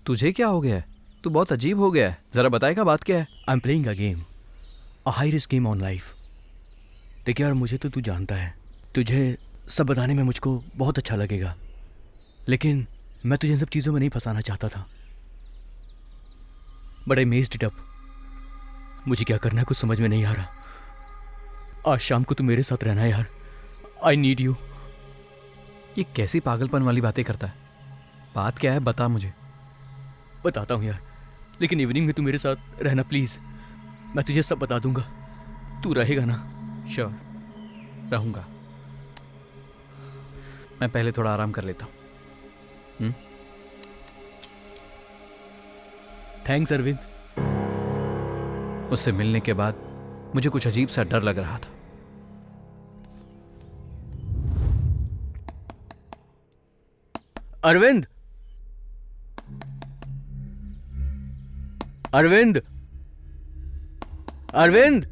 तुझे क्या हो गया है? तू बहुत अजीब हो गया है, जरा बताएगा बात क्या है? I am playing a game, a high risk game on life. देखिए यार, मुझे तो तू जानता है, तुझे सब बताने में मुझको बहुत अच्छा लगेगा, लेकिन मैं तुझे इन सब चीज़ों में नहीं फंसाना चाहता था। But I messed it up. मुझे क्या करना है कुछ समझ में नहीं आ रहा। आज शाम को तू मेरे साथ रहना है यार, आई नीड यू। ये कैसी पागलपन वाली बातें करता है? बात क्या है, बता मुझे। बताता हूँ यार, लेकिन इवनिंग में तू मेरे साथ रहना प्लीज। मैं तुझे सब बता दूंगा, तू रहेगा ना? श्योर, रहूंगा। मैं पहले थोड़ा आराम कर लेता हूँ। थैंक्स अरविंद। उससे मिलने के बाद मुझे कुछ अजीब सा डर लग रहा था। अरविंद, अरविंद, अरविंद,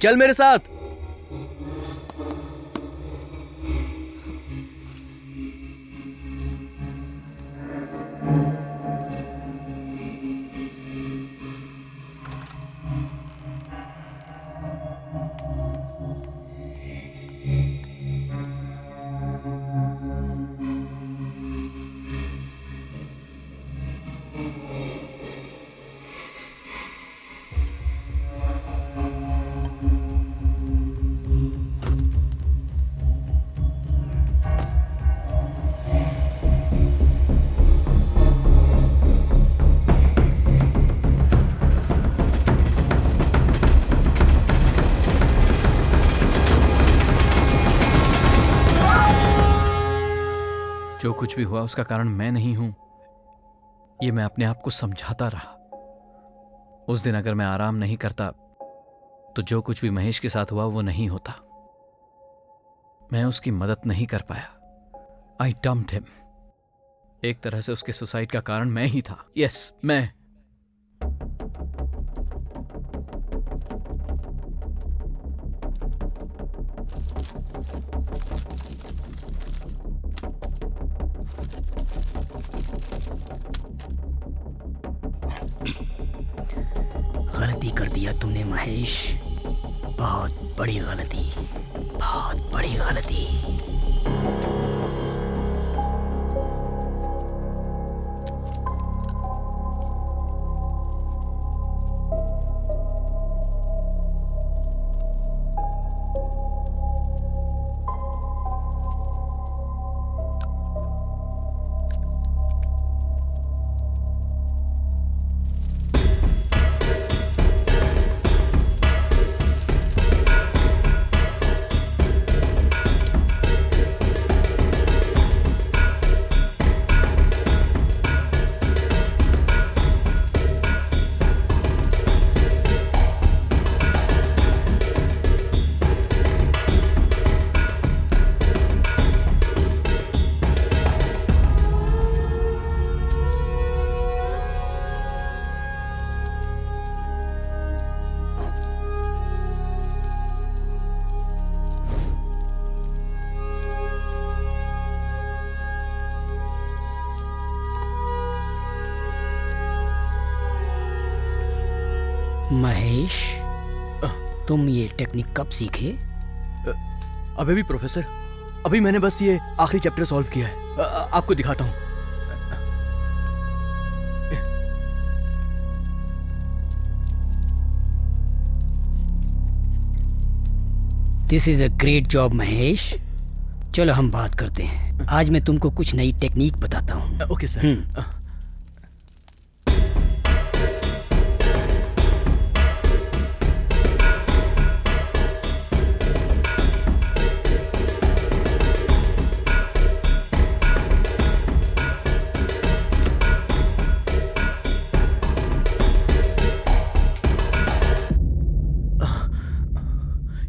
चल मेरे साथ। जो कुछ भी हुआ उसका कारण मैं नहीं हूं, ये मैं अपने आप को समझाता रहा। उस दिन अगर मैं आराम नहीं करता तो जो कुछ भी महेश के साथ हुआ वो नहीं होता। मैं उसकी मदद नहीं कर पाया। आई डम्प्ड हिम। एक तरह से उसके सुसाइड का कारण मैं ही था। यस, मैं। गलती कर दिया तुमने महेश, बहुत बड़ी गलती, बहुत बड़ी गलती। महेश, तुम ये टेक्निक कब सीखे? अभी भी प्रोफेसर, अभी मैंने बस ये आखिरी चैप्टर सॉल्व किया है। आपको दिखाता हूँ। This is a great job Mahesh. चलो हम बात करते हैं। आज मैं तुमको कुछ नई टेक्निक बताता हूँ। Okay sir.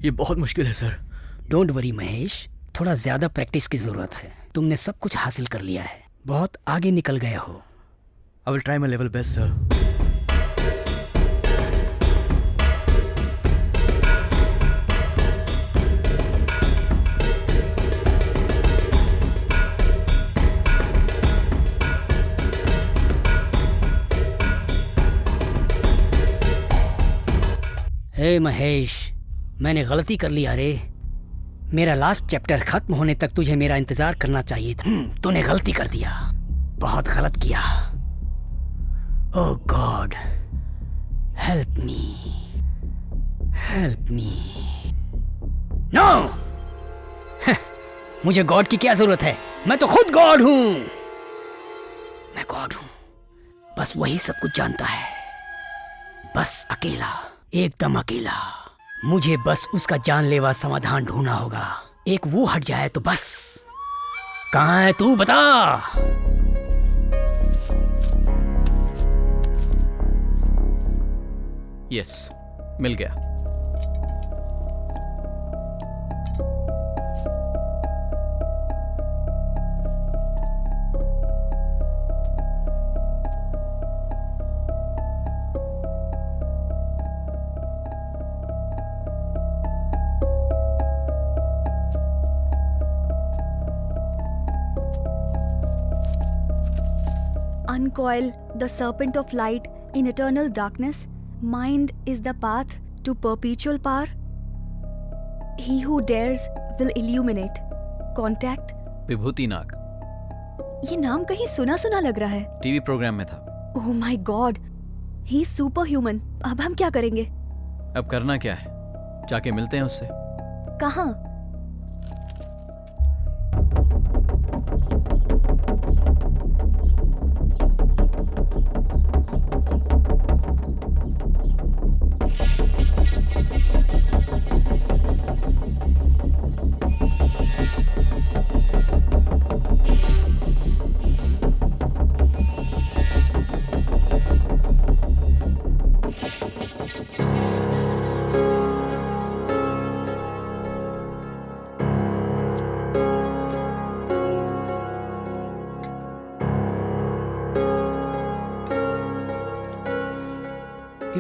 ये बहुत मुश्किल है सर। डोंट वरी महेश, थोड़ा ज्यादा प्रैक्टिस की जरूरत है। तुमने सब कुछ हासिल कर लिया है, बहुत आगे निकल गए हो। I will try my level best sir. Hey Mahesh, मैंने गलती कर ली। अरे मेरा लास्ट चैप्टर खत्म होने तक तुझे मेरा इंतजार करना चाहिए था। तूने गलती कर दिया, बहुत गलत किया। Oh god, help me, help me. No, मुझे गॉड की क्या जरूरत है? मैं तो खुद गॉड हूं। मैं गॉड हूं, बस वही सब कुछ जानता है। बस अकेला, एकदम अकेला। मुझे बस उसका जानलेवा समाधान ढूंढना होगा। एक वो हट जाए तो बस। कहाँ है तू, बता। यस, मिल गया। Uncoil the serpent of light in eternal darkness. Mind is the path to perpetual power. He who dares will illuminate. Contact. विभूति नाग। ये नाम कहीं सुना सुना लग रहा है। टीवी प्रोग्राम में था। Oh my God, he is superhuman. अब हम क्या करेंगे? अब करना क्या है? जाके मिलते हैं उससे। कहाँ?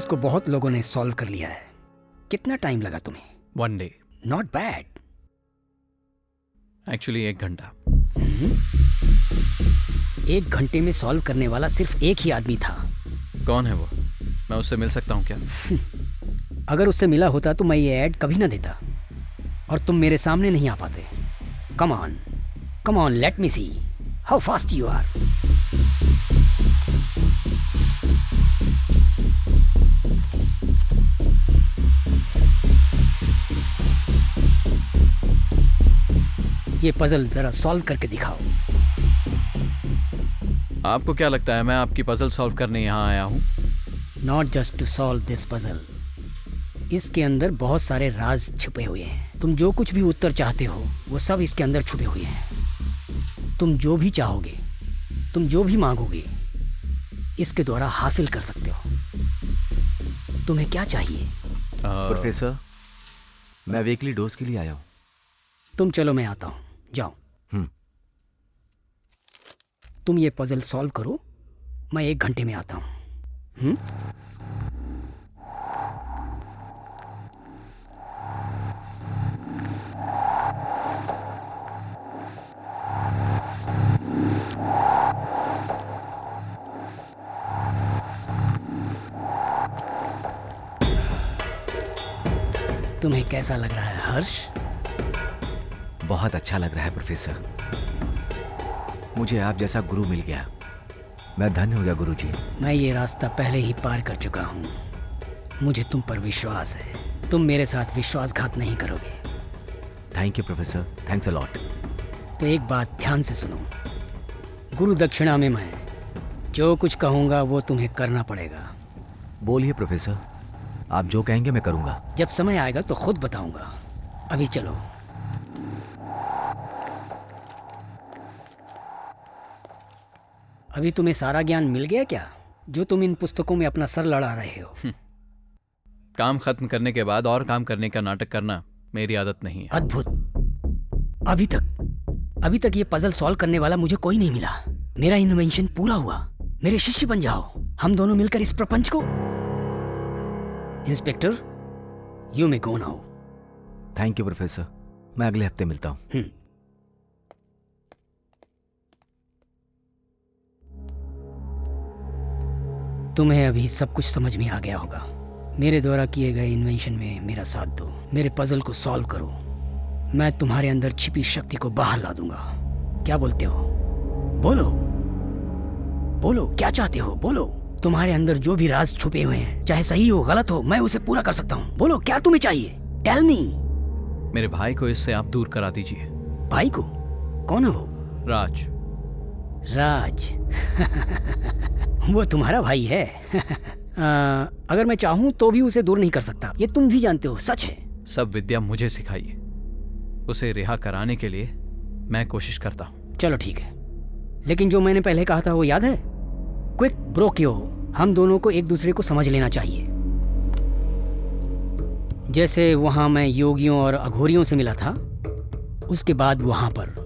इसको बहुत लोगों ने सॉल्व कर लिया है। कितना टाइम लगा तुम्हें? 1 डे। Not bad. एक्चुअली 1 घंटा। 1 घंटे में सॉल्व करने वाला सिर्फ एक ही आदमी था। कौन है वो? मैं उससे मिल सकता हूँ क्या? अगर उससे मिला होता तो मैं ये ऐड कभी ना देता और तुम मेरे सामने नहीं आ पाते। Come on, let me see how fast you are. ये पजल जरा सॉल्व करके दिखाओ। आपको क्या लगता है मैं आपकी पजल सॉल्व करने यहाँ आया हूँ? Not just to solve this puzzle. इसके अंदर बहुत सारे राज छुपे हुए हैं। तुम जो कुछ भी उत्तर चाहते हो वो सब इसके अंदर छुपे हुए हैं। तुम जो भी चाहोगे, तुम जो भी मांगोगे, इसके द्वारा हासिल कर सकते हो। तुम्हें क्या चाहिए? प्रोफेसर, मैं वीकली डोज के लिए आया हूँ। तुम चलो, मैं आता हूँ। जाओ। तुम ये पजल सॉल्व करो, मैं 1 घंटे में आता हूँ। तुम्हें कैसा लग रहा है हर्ष? बहुत अच्छा लग रहा है प्रोफेसर। मुझे आप जैसा गुरु मिल गया। मैं धन्य हो गया गुरुजी। मैं ये रास्ता पहले ही पार कर चुका हूँ। मुझे तुम पर विश्वास है। तुम मेरे साथ विश्वासघात नहीं करोगे। Thank you professor, thanks a lot. तो एक बात ध्यान से सुनो। गुरु दक्षिणा में मैं जो कुछ कहूँगा वो तुम्हें करना पड़ेगा। बोलिए प्रोफेसर, आप जो कहेंगे मैं करूँगा। जब समय आएगा तो खुद बताऊँगा। अभी चलो। अभी तुम्हें सारा ज्ञान मिल गया क्या, जो तुम इन पुस्तकों में अपना सर लड़ा रहे हो? काम खत्म करने के बाद और काम करने का नाटक करना मेरी आदत नहीं है। अद्भुत। अभी तक ये पजल सॉल्व करने वाला मुझे कोई नहीं मिला। मेरा इन्वेंशन पूरा हुआ। मेरे शिष्य बन जाओ। हम दोनों मिलकर इस प्रपंच को। Inspector, you may go now. Thank you professor, मैं अगले हफ्ते मिलता हूँ। तुम्हें अभी सब कुछ समझ में आ गया होगा। मेरे द्वारा किए गए इन्वेंशन में मेरा साथ दो। मेरे पजल को सॉल्व करो। मैं तुम्हारे अंदर छिपी शक्ति को बाहर ला दूंगा। क्या बोलते हो? बोलो, क्या चाहते हो? बोलो। तुम्हारे अंदर जो भी राज छुपे हुए हैं, चाहे सही हो गलत हो, मैं उसे पूरा कर सकता हूँ। बोलो, क्या तुम्हें चाहिए? Tell me. मेरे भाई को इससे आप दूर करा दीजिए। भाई को? कौन है वो? राज। वो तुम्हारा भाई है। अगर मैं चाहूं तो भी उसे दूर नहीं कर सकता। ये तुम भी जानते हो, सच है। सब विद्या मुझे सिखाइए। उसे रिहा कराने के लिए मैं कोशिश करता हूँ। चलो ठीक है, लेकिन जो मैंने पहले कहा था वो याद है? क्विक ब्रोक्यो। हम दोनों को एक दूसरे को समझ लेना चाहिए। जैसे वहां मैं योगियों और अघोरियों से मिला था, उसके बाद वहां पर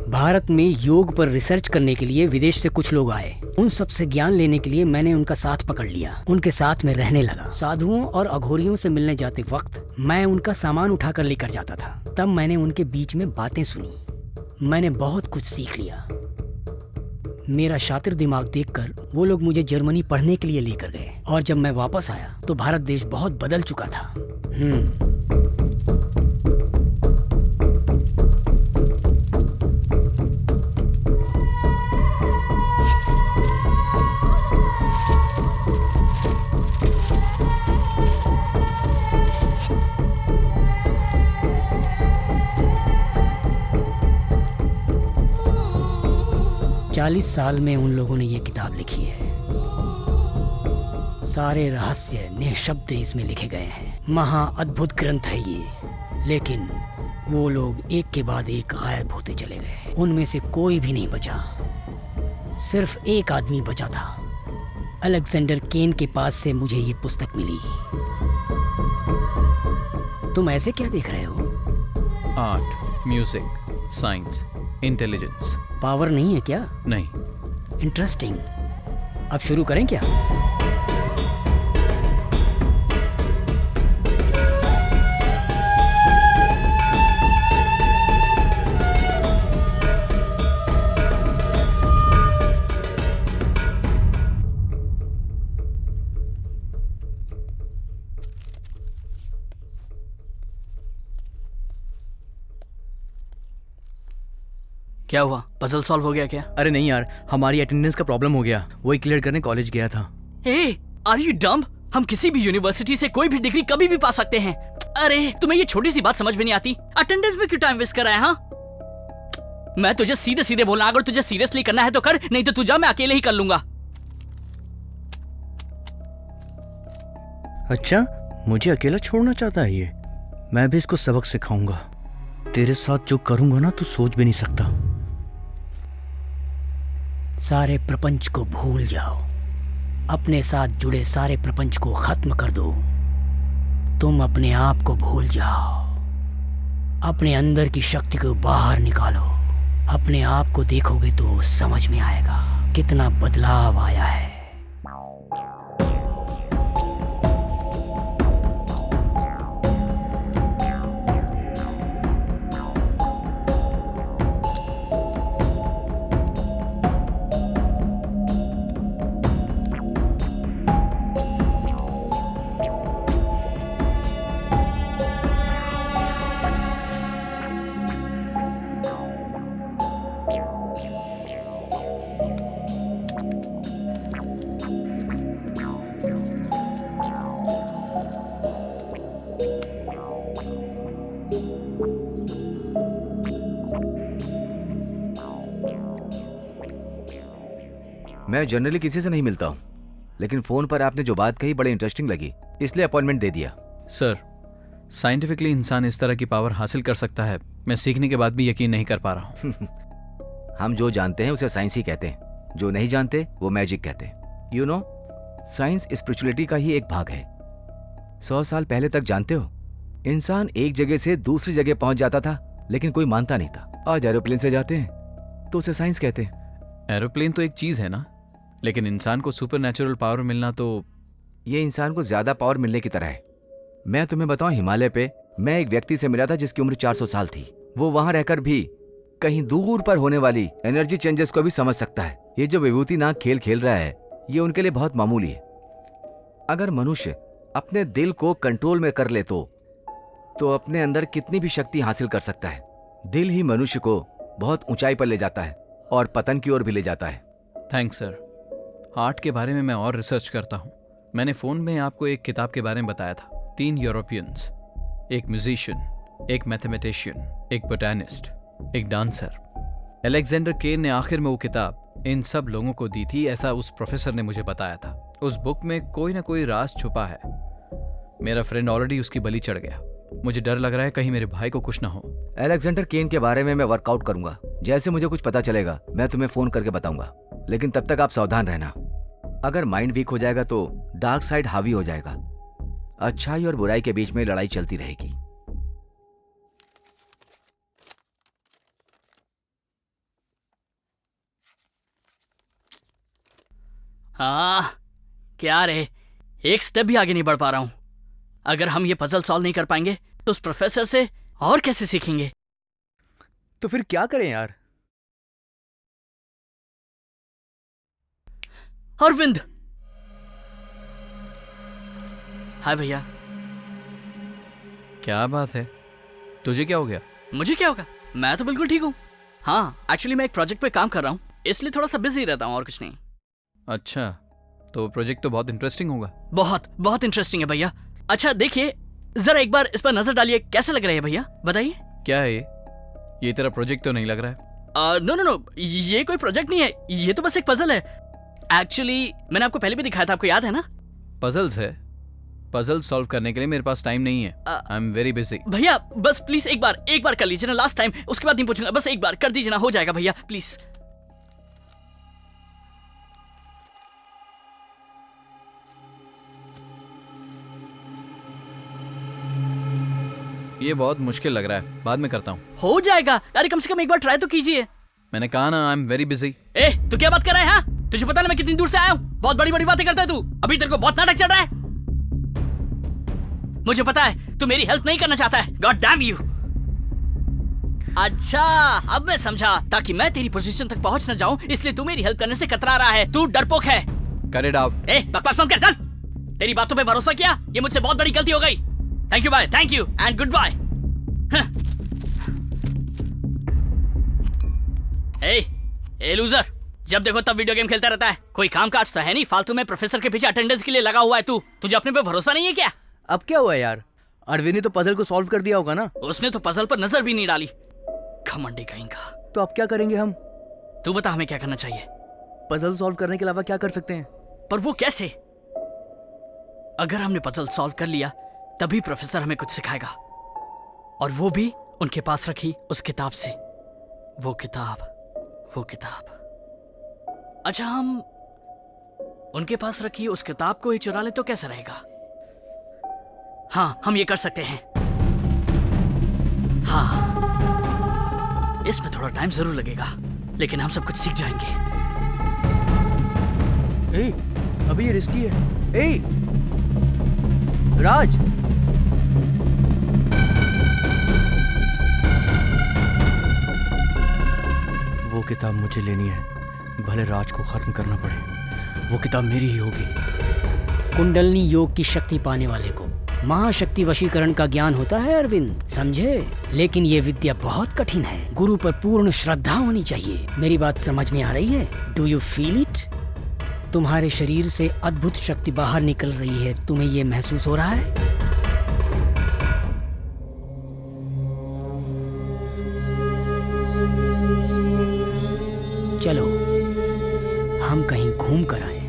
भारत में योग पर रिसर्च करने के लिए विदेश से कुछ लोग आए। उन सब से ज्ञान लेने के लिए मैंने उनका साथ पकड़ लिया। उनके साथ में रहने लगा। साधुओं और अघोरियों से मिलने जाते वक्त मैं उनका सामान उठाकर लेकर जाता था। तब मैंने उनके बीच में बातें सुनी। मैंने बहुत कुछ सीख लिया। मेरा शातिर दिमाग देखकर वो लोग मुझे जर्मनी पढ़ने के लिए लेकर गए, और जब मैं वापस आया तो भारत देश बहुत बदल चुका था। 40 साल में उन लोगों ने ये किताब लिखी है। सारे रहस्य निःशब्द इसमें लिखे गए हैं। महा अद्भुत ग्रंथ है ये। लेकिन वो लोग एक के बाद एक गायब होते चले गए। उनमें से कोई भी नहीं बचा। सिर्फ एक आदमी बचा था। अलेक्जेंडर केन के पास से मुझे ये पुस्तक मिली। तुम ऐसे क्या देख रहे हो? Art, music, science, intelligence. Power नहीं है क्या? नहीं। इंटरेस्टिंग। अब शुरू करें क्या? क्या हुआ, पजल सॉल्व हो गया क्या? अरे नहीं यार, हमारी अटेंडेंस का प्रॉब्लम हो गया, वही क्लियर करने कॉलेज गया था। ए, आर यू डम्ब? हम किसी भी यूनिवर्सिटी से कोई भी डिग्री कभी भी पा सकते हैं। अरे तुम्हें ये छोटी सी बात समझ में नहीं आती? अटेंडेंस में क्यों टाइम वेस्ट कर रहा है? हाँ, मैं तुझे सीधे सीधे बोला, अगर तुझे सीरियसली करना है तो कर, नहीं तो तू जा, मैं अकेले ही कर लूंगा। अच्छा, मुझे अकेला छोड़ना चाहता है ये? मैं भी इसको सबक सिखाऊंगा। तेरे साथ जो करूंगा ना, तू सोच भी नहीं सकता। सारे प्रपंच को भूल जाओ, अपने साथ जुड़े सारे प्रपंच को खत्म कर दो। तुम अपने आप को भूल जाओ, अपने अंदर की शक्ति को बाहर निकालो। अपने आप को देखोगे तो समझ में आएगा कितना बदलाव आया है। मैं जनरली किसी से नहीं मिलता हूँ, लेकिन फोन पर आपने जो बात कही बड़ी इंटरेस्टिंग लगी, इसलिए अपॉइंटमेंट दे दिया। सर, साइंटिफिकली इंसान इस तरह की पावर हासिल कर सकता है, मैं सीखने के बाद भी यकीन नहीं कर पा रहा हूँ। हम जो जानते हैं उसे साइंस ही कहते हैं, जो नहीं जानते वो मैजिक कहते हैं। यू नो, साइंस स्पिरिचुअलिटी का ही एक भाग है। 100 साल पहले तक जानते हो, इंसान एक जगह से दूसरी जगह पहुंच जाता था, लेकिन कोई मानता नहीं था। आज एरोप्लेन से जाते हैं तो उसे साइंस कहते हैं। एरोप्लेन तो एक चीज है ना, लेकिन इंसान को सुपर नेचुरल पावर मिलना तो ये इंसान को ज्यादा पावर मिलने की तरह है। मैं तुम्हें बताऊं, हिमालय पे मैं एक व्यक्ति से मिला था जिसकी उम्र 400 साल थी। वो वहां रहकर भी कहीं दूर पर होने वाली एनर्जी चेंजेस को भी समझ सकता है। ये जो विभूति नाग खेल खेल रहा है, ये उनके लिए बहुत मामूली है। अगर मनुष्य अपने दिल को कंट्रोल में कर ले तो अपने अंदर कितनी भी शक्ति हासिल कर सकता है। दिल ही मनुष्य को बहुत ऊंचाई पर ले जाता है और पतन की ओर भी ले जाता है। Thanks sir. आर्ट के बारे में मैं और रिसर्च करता हूँ। मैंने फ़ोन में आपको एक किताब के बारे में बताया था। 3 यूरोपियंस, एक म्यूजिशियन, एक मैथमेटिशियन, एक बोटैनिस्ट, एक डांसर। अलेक्जेंडर केन ने आखिर में वो किताब इन सब लोगों को दी थी, ऐसा उस प्रोफेसर ने मुझे बताया था। उस बुक में कोई ना कोई राज छुपा है। मेरा फ्रेंड ऑलरेडी उसकी बलि चढ़ गया। मुझे डर लग रहा है कहीं मेरे भाई को कुछ ना हो। अलेक्जेंडर केन के बारे में मैं वर्कआउट करूंगा। जैसे मुझे कुछ पता चलेगा मैं तुम्हें फोन करके बताऊंगा, लेकिन तब तक आप सावधान रहना। अगर माइंड वीक हो जाएगा तो डार्क साइड हावी हो जाएगा। अच्छाई और बुराई के बीच में लड़ाई चलती रहेगी। हाँ, क्या रे, एक स्टेप भी आगे नहीं बढ़ पा रहा हूं। अगर हम ये पजल सॉल्व नहीं कर पाएंगे तो उस प्रोफेसर से और कैसे सीखेंगे? तो फिर क्या करें यार? अरविंद! हाय भैया। क्या बात है, तुझे क्या हो गया? मुझे क्या होगा, मैं तो बिल्कुल ठीक हूँ। हाँ, एक्चुअली मैं एक प्रोजेक्ट पे काम कर रहा हूँ, इसलिए थोड़ा सा बिजी रहता हूँ और कुछ नहीं। अच्छा, तो प्रोजेक्ट तो बहुत इंटरेस्टिंग होगा। बहुत बहुत इंटरेस्टिंग है भैया। अच्छा देखिए, जरा एक बार इस पर नजर डालिए, कैसे लग रहा है भैया, बताइए। क्या है ये तेरा प्रोजेक्ट तो नहीं लग रहा है। नो नो नो, ये कोई प्रोजेक्ट नहीं है, ये तो बस एक पजल है। एक्चुअली मैंने आपको पहले भी दिखाया था, आपको याद है ना? पजल्स है? पजल सॉल्व करने के लिए मेरे पास टाइम नहीं है। I am very busy. भैया बस प्लीज एक बार कर लीजिए ना, लास्ट टाइम, उसके बाद नहीं पूछूंगा, बस एक बार कर दीजिए ना, हो जाएगा भैया प्लीज। ये बहुत मुश्किल लग रहा है, बाद में करता हूँ। हो जाएगा, अरे कम से कम एक बार ट्राई तो कीजिए। मैंने कहा ना, आई एम वेरी बिजी। ए, तू क्या बात कर रहा है? हाँ, तुझे पता ना मैं कितनी दूर से आया हूँ? बहुत बड़ी बड़ी बातें करता है तू। अभी तेरे को बहुत नाटक चल रहा है। मुझे पता है तू मेरी हेल्प नहीं करना चाहता है। God damn you. अच्छा, अब मैं समझा, ताकि मैं तेरी पोजीशन तक पहुंच न जाऊं, इसलिए तू मेरी हेल्प करने से कतरा रहा है। तू डरपोक है। Cut it out. ए, बकवास मत कर, चल। तेरी बातों पे भरोसा किया, ये मुझसे बहुत बड़ी गलती हो गई। Thank you, bye, thank you and goodbye. A loser, जब देखो तब वीडियो गेम खेलता रहता है। कोई काम काज तो है नहीं, फालतू में प्रोफेसर के पीछे अटेंडेंस के लिए लगा हुआ है तू। तुझे अपने पे भरोसा नहीं है क्या? अब क्या हुआ यार, अरविंद ने तो पजल को सॉल्व कर दिया होगा ना। उसने तो पजल पर नजर भी नहीं डाली, घमंडी कहीं का। तो अब क्या करेंगे हम? तू बता हमें क्या करना चाहिए। पजल सॉल्व करने के अलावा क्या कर सकते हैं? पर वो कैसे? अगर हमने पजल सॉल्व कर लिया तभी प्रोफेसर हमें कुछ सिखाएगा, और वो भी उनके पास रखी उस किताब से। वो किताब अच्छा, हम उनके पास रखी उस किताब को ही चुरा ले तो कैसा रहेगा? हाँ, हम ये कर सकते हैं। हाँ, इसमें थोड़ा टाइम जरूर लगेगा, लेकिन हम सब कुछ सीख जाएंगे। अभी ये रिस्की है। राज, वो किताब मुझे लेनी है, भले राज को खत्म करना पड़े। वो किताब मेरी ही होगी। कुंडलनी योग की शक्ति पाने वाले को महाशक्ति वशीकरण का ज्ञान होता है अरविंद, समझे? लेकिन ये विद्या बहुत कठिन है, गुरु पर पूर्ण श्रद्धा होनी चाहिए। मेरी बात समझ में आ रही है? Do you feel it? तुम्हारे शरीर से अद्भुत शक्ति बाहर निकल रही है, तुम्हें ये महसूस हो रहा है? चलो हम कहीं घूम कर आए।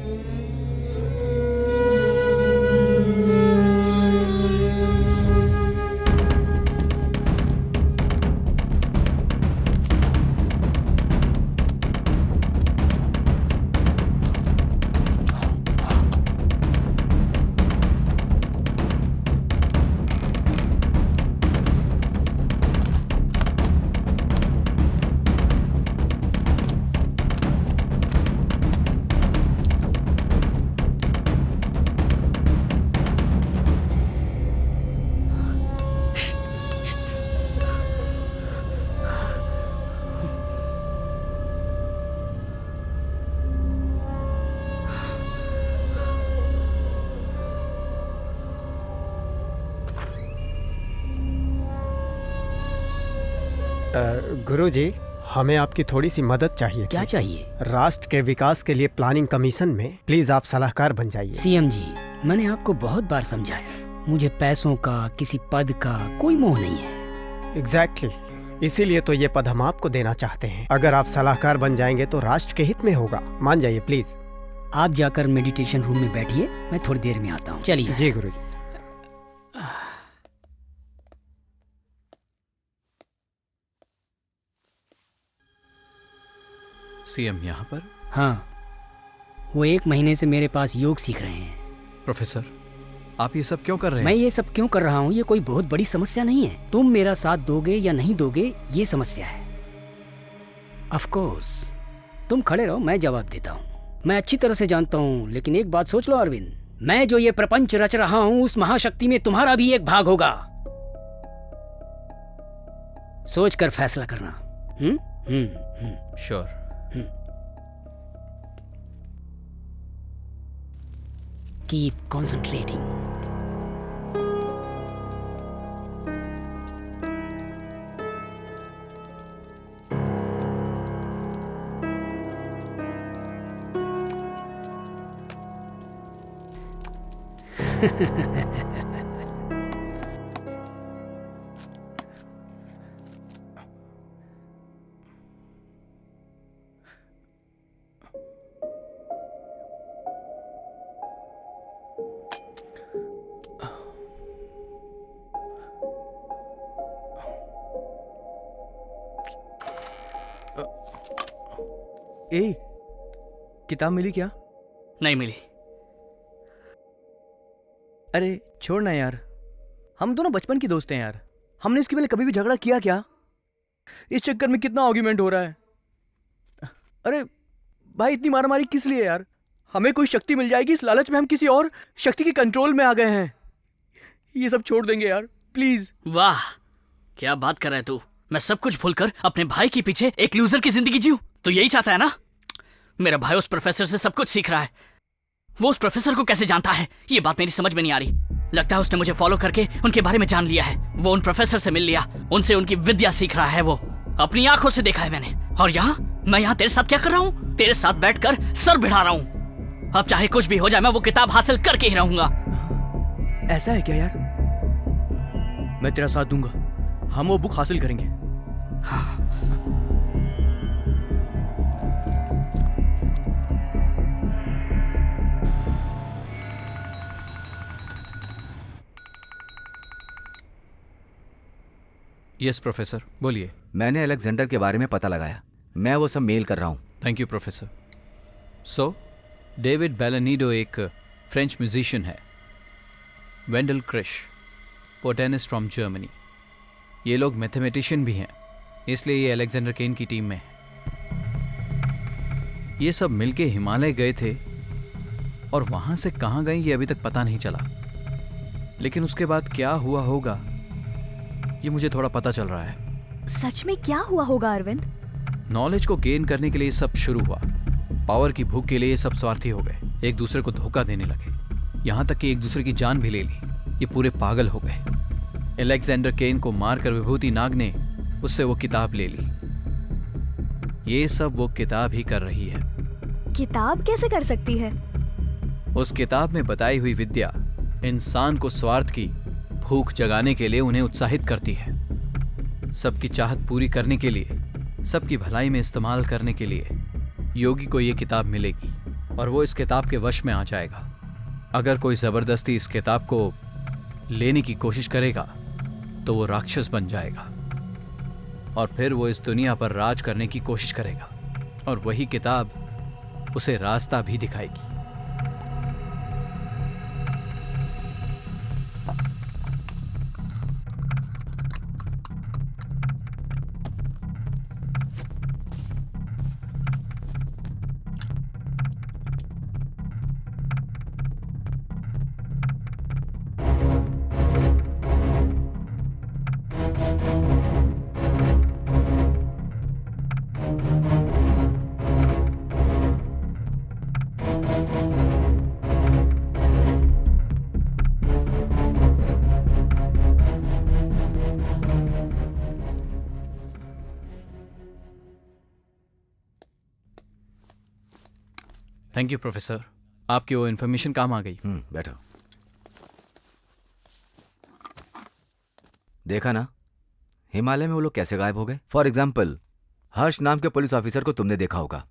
गुरुजी, हमें आपकी थोड़ी सी मदद चाहिए। क्या चाहिए? राष्ट्र के विकास के लिए प्लानिंग कमीशन में प्लीज आप सलाहकार बन जाइए। सीएम जी, मैंने आपको बहुत बार समझाया, मुझे पैसों का, किसी पद का कोई मोह नहीं है। एग्जैक्टली, इसीलिए तो ये पद हम आपको देना चाहते हैं। अगर आप सलाहकार बन जाएंगे तो राष्ट्र के हित में होगा, मान जाइए प्लीज। आप जाकर मेडिटेशन रूम में बैठिए, मैं थोड़ी देर में आता हूँ। चलिए। जी गुरुजी। सीएम यहाँ पर? हाँ, वो 1 महीने से मेरे पास योग सीख रहे हैं। प्रोफेसर, आप ये सब क्यों कर रहे हैं? मैं ये सब क्यों कर रहा हूँ ये कोई बहुत बड़ी समस्या नहीं है। तुम मेरा साथ दोगे या नहीं दोगे ये समस्या है। ऑफ कोर्स, तुम खड़े रहो, मैं जवाब देता हूँ। मैं अच्छी तरह से जानता हूँ, लेकिन एक बात सोच लो अरविंद, मैं जो ये प्रपंच रच रहा हूँ उस महाशक्ति में तुम्हारा भी एक भाग होगा। सोच कर फैसला करना। श्योर। Keep concentrating. किताब मिली क्या? नहीं मिली। अरे छोड़ ना यार, हम दोनों बचपन के दोस्त हैं यार। हमने इसके पहले कभी भी झगड़ा किया क्या? इस चक्कर में कितना आर्ग्यूमेंट हो रहा है। अरे भाई, इतनी मारामारी किस लिए यार? हमें कोई शक्ति मिल जाएगी, इस लालच में हम किसी और शक्ति के कंट्रोल में आ गए हैं। ये सब छोड़ देंगे यार, प्लीज। वाह, क्या बात कर रहा है तू? मैं सब कुछ भूलकर अपने भाई के पीछे एक लूजर की जिंदगी जीऊं? तो यही चाहता है ना? मेरा भाई उस प्रोफेसर से सब कुछ सीख रहा है। वो उस प्रोफेसर को कैसे जानता है, ये बात मेरी समझ में नहीं आ रही। लगता है उसने मुझे फॉलो करके उनके बारे में जान लिया है। वो उन प्रोफेसर से मिल लिया, उनसे उनकी विद्या सीख रहा है। वो अपनी आंखों से देखा है मैंने। और यहाँ मैं यहाँ तेरे साथ क्या कर रहा हूँ? तेरे साथ बैठकर सर भिड़ा रहा हूँ। अब चाहे कुछ भी हो जाए, मैं वो किताब हासिल करके ही रहूंगा। ऐसा है क्या यार? मैं तेरा साथ दूंगा, हम वो बुक हासिल करेंगे। यस प्रोफेसर, बोलिए। मैंने अलेक्जेंडर के बारे में पता लगाया, मैं वो सब मेल कर रहा हूँ। Thank you professor. So David Belanido एक फ्रेंच म्यूजिशियन है, वेंडल क्रिश पोटेनिस्ट फ्रॉम जर्मनी, ये लोग मैथमेटिशियन भी हैं, इसलिए ये अलेक्जेंडर केन की टीम में है। ये सब मिलके हिमालय गए थे और वहाँ से कहाँ गए ये अभी तक पता नहीं चला, लेकिन उसके बाद क्या हुआ होगा ये मुझे थोड़ा पता चल रहा है। सच में क्या हुआ होगा अरविंद? नॉलेज को गेन करने के लिए सब शुरू हुआ, पावर की भूख के लिए ये सब स्वार्थी हो गए, एक दूसरे को धोखा देने लगे, यहाँ तक कि एक दूसरे की जान भी ले ली। ये पूरे पागल हो गए। अलेक्जेंडर केन को मारकर विभूति नाग ने उससे वो किताब ले ली। ये सब वो किताब ही कर रही है। किताब कैसे कर सकती है? उस किताब में बताई हुई विद्या इंसान को स्वार्थ की भूख जगाने के लिए उन्हें उत्साहित करती है, सबकी चाहत पूरी करने के लिए, सबकी भलाई में इस्तेमाल करने के लिए योगी को ये किताब मिलेगी और वो इस किताब के वश में आ जाएगा। अगर कोई जबरदस्ती इस किताब को लेने की कोशिश करेगा तो वो राक्षस बन जाएगा और फिर वो इस दुनिया पर राज करने की कोशिश करेगा और वही किताब उसे रास्ता भी दिखाएगी। थैंक यू प्रोफेसर, आपकी वो इन्फॉर्मेशन काम आ गई। बैठो। देखा ना हिमालय में वो लोग कैसे गायब हो गए। फॉर एग्जाम्पल हर्ष नाम के पुलिस ऑफिसर को तुमने देखा होगा,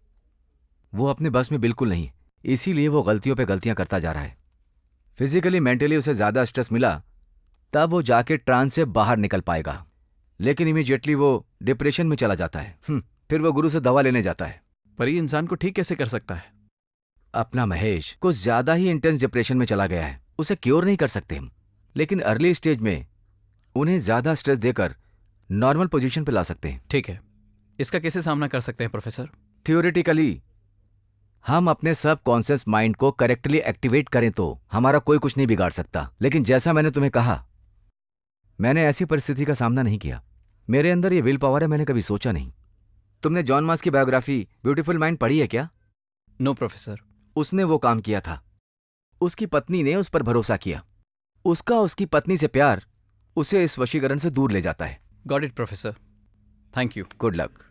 वो अपने बस में बिल्कुल नहीं, इसीलिए वो गलतियों पे गलतियां करता जा रहा है। फिजिकली मेंटली उसे ज्यादा स्ट्रेस मिला तब वो जाके ट्रांस से बाहर निकल पाएगा, लेकिन इमीडिएटली वो डिप्रेशन में चला जाता है। फिर वो गुरु से दवा लेने जाता है। पर ये इंसान को ठीक कैसे कर सकता है? अपना महेश कुछ ज्यादा ही इंटेंस डिप्रेशन में चला गया है, उसे क्योर नहीं कर सकते हम, लेकिन अर्ली स्टेज में उन्हें ज्यादा स्ट्रेस देकर नॉर्मल पोजीशन पे ला सकते हैं। ठीक है, इसका कैसे सामना कर सकते हैं प्रोफेसर? थियोरेटिकली हम अपने सब कॉन्शियस माइंड को करेक्टली एक्टिवेट करें तो हमारा कोई कुछ नहीं बिगाड़ सकता। लेकिन जैसा मैंने तुम्हें कहा, मैंने ऐसी परिस्थिति का सामना नहीं किया, मेरे अंदर ये विल पावर है, मैंने कभी सोचा नहीं। तुमने जॉन मास की बायोग्राफी ब्यूटीफुल माइंड पढ़ी है क्या? No professor. उसने वो काम किया था, उसकी पत्नी ने उस पर भरोसा किया, उसकी पत्नी से प्यार उसे इस वशीकरण से दूर ले जाता है। Got it professor, thank you, good luck.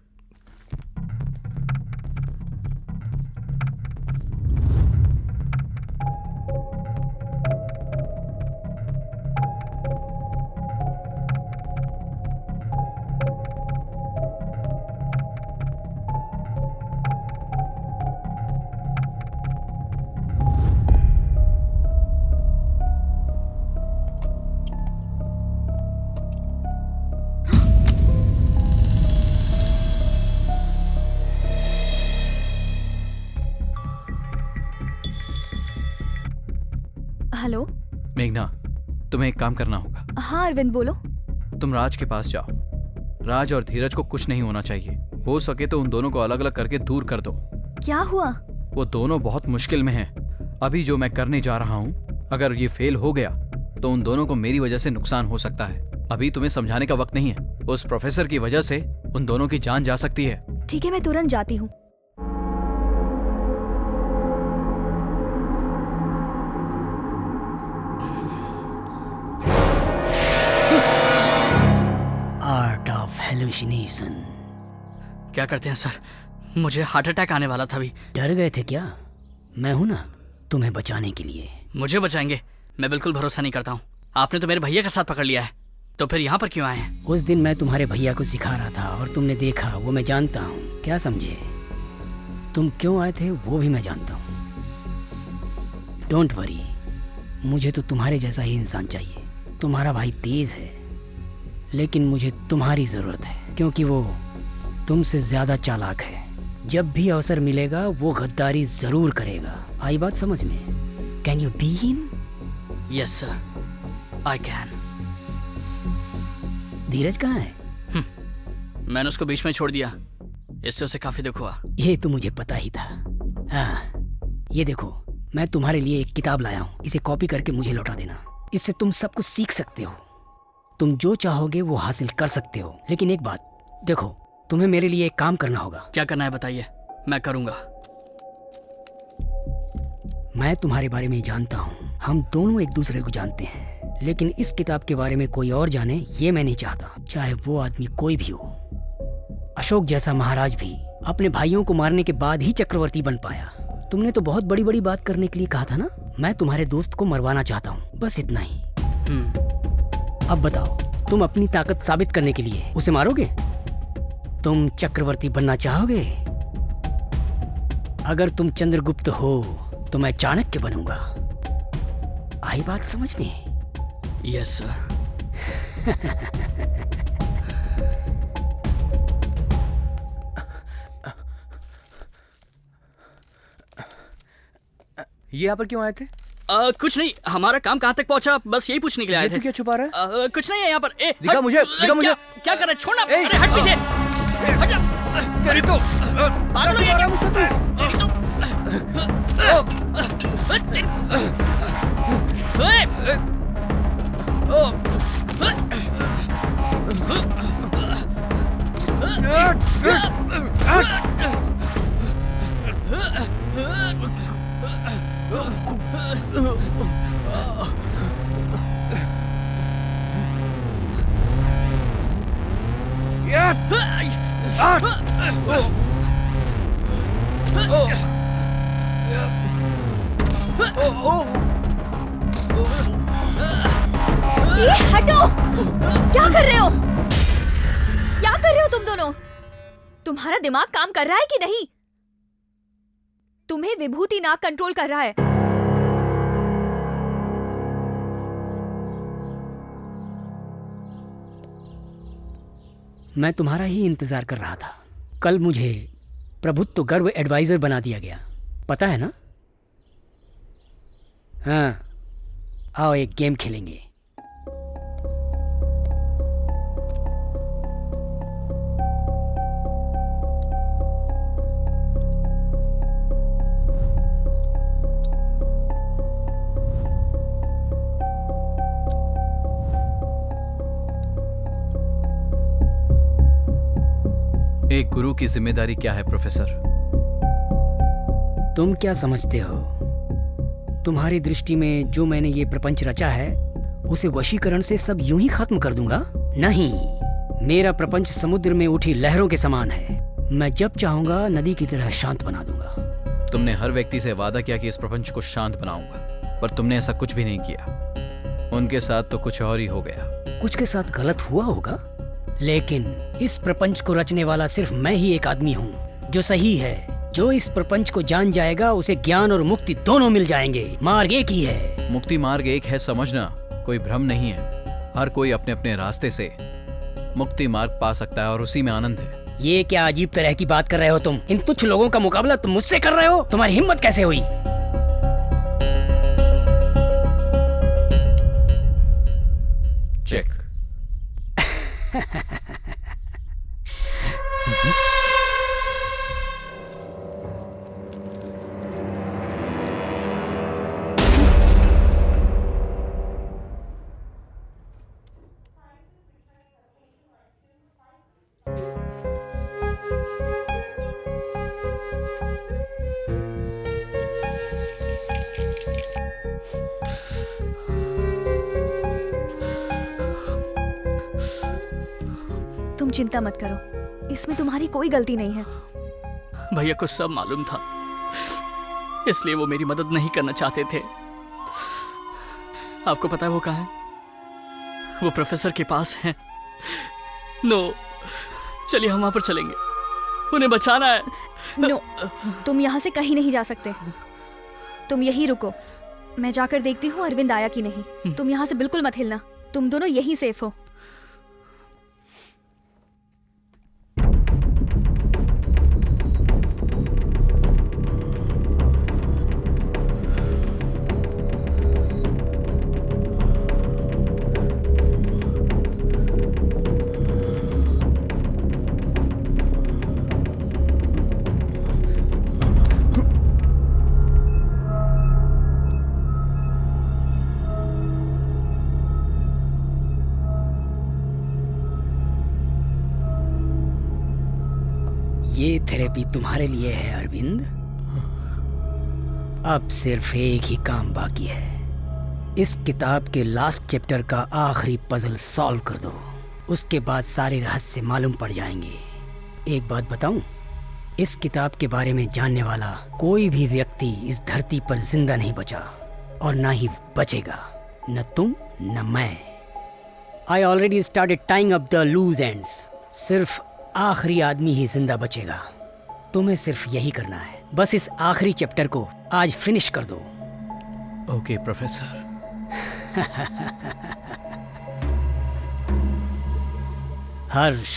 Hello मेघना, तुम्हें एक काम करना होगा। हाँ अरविंद बोलो। तुम राज के पास जाओ। राज और धीरज को कुछ नहीं होना चाहिए, हो सके तो उन दोनों को अलग अलग करके दूर कर दो। क्या हुआ? वो दोनों बहुत मुश्किल में हैं। अभी जो मैं करने जा रहा हूँ, अगर ये फेल हो गया तो उन दोनों को मेरी वजह से नुकसान हो सकता है। अभी तुम्हें समझाने का वक्त नहीं है, उस प्रोफेसर की वजह से उन दोनों की जान जा सकती है। ठीक है, मैं तुरंत जाती हूँ। Art of hallucination. क्या करते हैं सर? मुझे हार्ट अटैक आने वाला था अभी। डर गए थे क्या? मैं हूं ना तुम्हें बचाने के लिए। मुझे बचाएंगे? मैं बिल्कुल भरोसा नहीं करता हूँ। आपने तो मेरे भैया का साथ पकड़ लिया है, तो फिर यहाँ पर क्यों आए हैं? उस दिन मैं तुम्हारे भैया को सिखा रहा था और तुमने देखा, वो मैं जानता हूँ। क्या समझे? तुम क्यों आए थे वो भी मैं जानता हूँ। डोंट वरी, मुझे तो तुम्हारे जैसा ही इंसान चाहिए। तुम्हारा भाई तेज है, लेकिन मुझे तुम्हारी जरूरत है, क्योंकि वो तुमसे ज्यादा चालाक है। जब भी अवसर मिलेगा वो गद्दारी जरूर करेगा। आई बात समझ में? Can you be him? Yes sir, I can. Dheeraj कहाँ है? मैंने उसको बीच में छोड़ दिया, इससे उसे काफी दुख हुआ। ये तो मुझे पता ही था। हाँ, ये देखो, मैं तुम्हारे लिए एक किताब लाया हूँ। इसे कॉपी करके मुझे लौटा देना। इससे तुम सब कुछ सीख सकते हो। तुम जो चाहोगे वो हासिल कर सकते हो। लेकिन एक बात देखो, तुम्हें मेरे लिए एक काम करना होगा। क्या करना है बताइए, मैं करूंगा। मैं तुम्हारे बारे में जानता हूँ, हम दोनों एक दूसरे को जानते हैं, लेकिन इस किताब के बारे में कोई और जाने ये मैं नहीं चाहता, चाहे वो आदमी कोई भी हो। अशोक जैसा महाराज भी अपने भाइयों को मारने के बाद ही चक्रवर्ती बन पाया। तुमने तो बहुत बड़ी बड़ी बात करने के लिए कहा था ना। मैं तुम्हारे दोस्त को मरवाना चाहता हूँ, बस इतना ही। अब बताओ, तुम अपनी ताकत साबित करने के लिए उसे मारोगे? तुम चक्रवर्ती बनना चाहोगे? अगर तुम चंद्रगुप्त हो तो मैं चाणक्य बनूंगा। आई बात समझ में? Yes sir. ये यहाँ पर क्यों आए थे? कुछ नहीं, हमारा काम कहाँ तक पहुँचा बस यही पूछने के लिए आए थे। क्या छुपा रहा है? कुछ नहीं है यहाँ पर। दिखा मुझे, दिखा मुझे। क्या कर रहे? छोड़ना। अरे हट पीछे। हट जा। तेरी तो पागल हो गया क्या? तेरी तो हटो! क्या कर रहे हो? क्या कर रहे हो तुम दोनों? तुम्हारा दिमाग काम कर रहा है कि नहीं? तुम्हें विभूति नाग कंट्रोल कर रहा है। मैं तुम्हारा ही इंतजार कर रहा था। कल मुझे प्रभुत्व गर्व एडवाइजर बना दिया गया, पता है ना? हाँ, आओ एक गेम खेलेंगे। एक गुरु की जिम्मेदारी क्या है प्रोफेसर? तुम क्या समझते हो? तुम्हारी दृष्टि में जो मैंने ये प्रपंच रचा है उसे वशीकरण से सब यूं ही खत्म कर दूंगा? नहीं, मेरा प्रपंच समुद्र में उठी लहरों के समान है। मैं जब चाहूंगा नदी की तरह शांत बना दूंगा। तुमने हर व्यक्ति से वादा किया कि इस प्रपंच को शांत बनाऊंगा, पर तुमने ऐसा कुछ भी नहीं किया। उनके साथ तो कुछ और ही हो गया। कुछ के साथ गलत हुआ होगा, लेकिन इस प्रपंच को रचने वाला सिर्फ मैं ही एक आदमी हूँ जो सही है। जो इस प्रपंच को जान जाएगा उसे ज्ञान और मुक्ति दोनों मिल जाएंगे। मार्ग एक ही है। मुक्ति मार्ग एक है, समझना कोई भ्रम नहीं है। हर कोई अपने अपने रास्ते से मुक्ति मार्ग पा सकता है और उसी में आनंद है। ये क्या अजीब तरह की बात कर रहे हो तुम? इन तुच्छ लोगों का मुकाबला तुम मुझसे कर रहे हो? तुम्हारी हिम्मत कैसे हुई? चेक। तुम चिंता मत करो, इसमें तुम्हारी कोई गलती नहीं है। भैया को सब मालूम था, इसलिए वो मेरी मदद नहीं करना चाहते थे। आपको पता है वो कहाँ है? वो प्रोफेसर के पास है। नो, चलिए हम वहां पर चलेंगे, उन्हें बचाना है। नो, तुम यहाँ से कहीं नहीं जा सकते। तुम यहीं रुको, मैं जाकर देखती हूँ अरविंद आया कि नहीं। तुम यहाँ से बिल्कुल मत हिलना, तुम दोनों यहीं सेफ हो। ये थेरेपी तुम्हारे लिए है अरविंद। अब सिर्फ एक ही काम बाकी है, इस किताब के लास्ट चैप्टर का आखिरी पजल सॉल्व कर दो, उसके बाद सारे रहस्य मालूम पड़ जाएंगे। एक बात बताऊं, इस किताब के बारे में जानने वाला कोई भी व्यक्ति इस धरती पर जिंदा नहीं बचा और ना ही बचेगा, न तुम न मैं। I already started tying up the loose ends. सिर्फ आखिरी आदमी ही जिंदा बचेगा। तुम्हें सिर्फ यही करना है, बस इस आखिरी चैप्टर को आज फिनिश कर दो। Okay professor. हर्ष,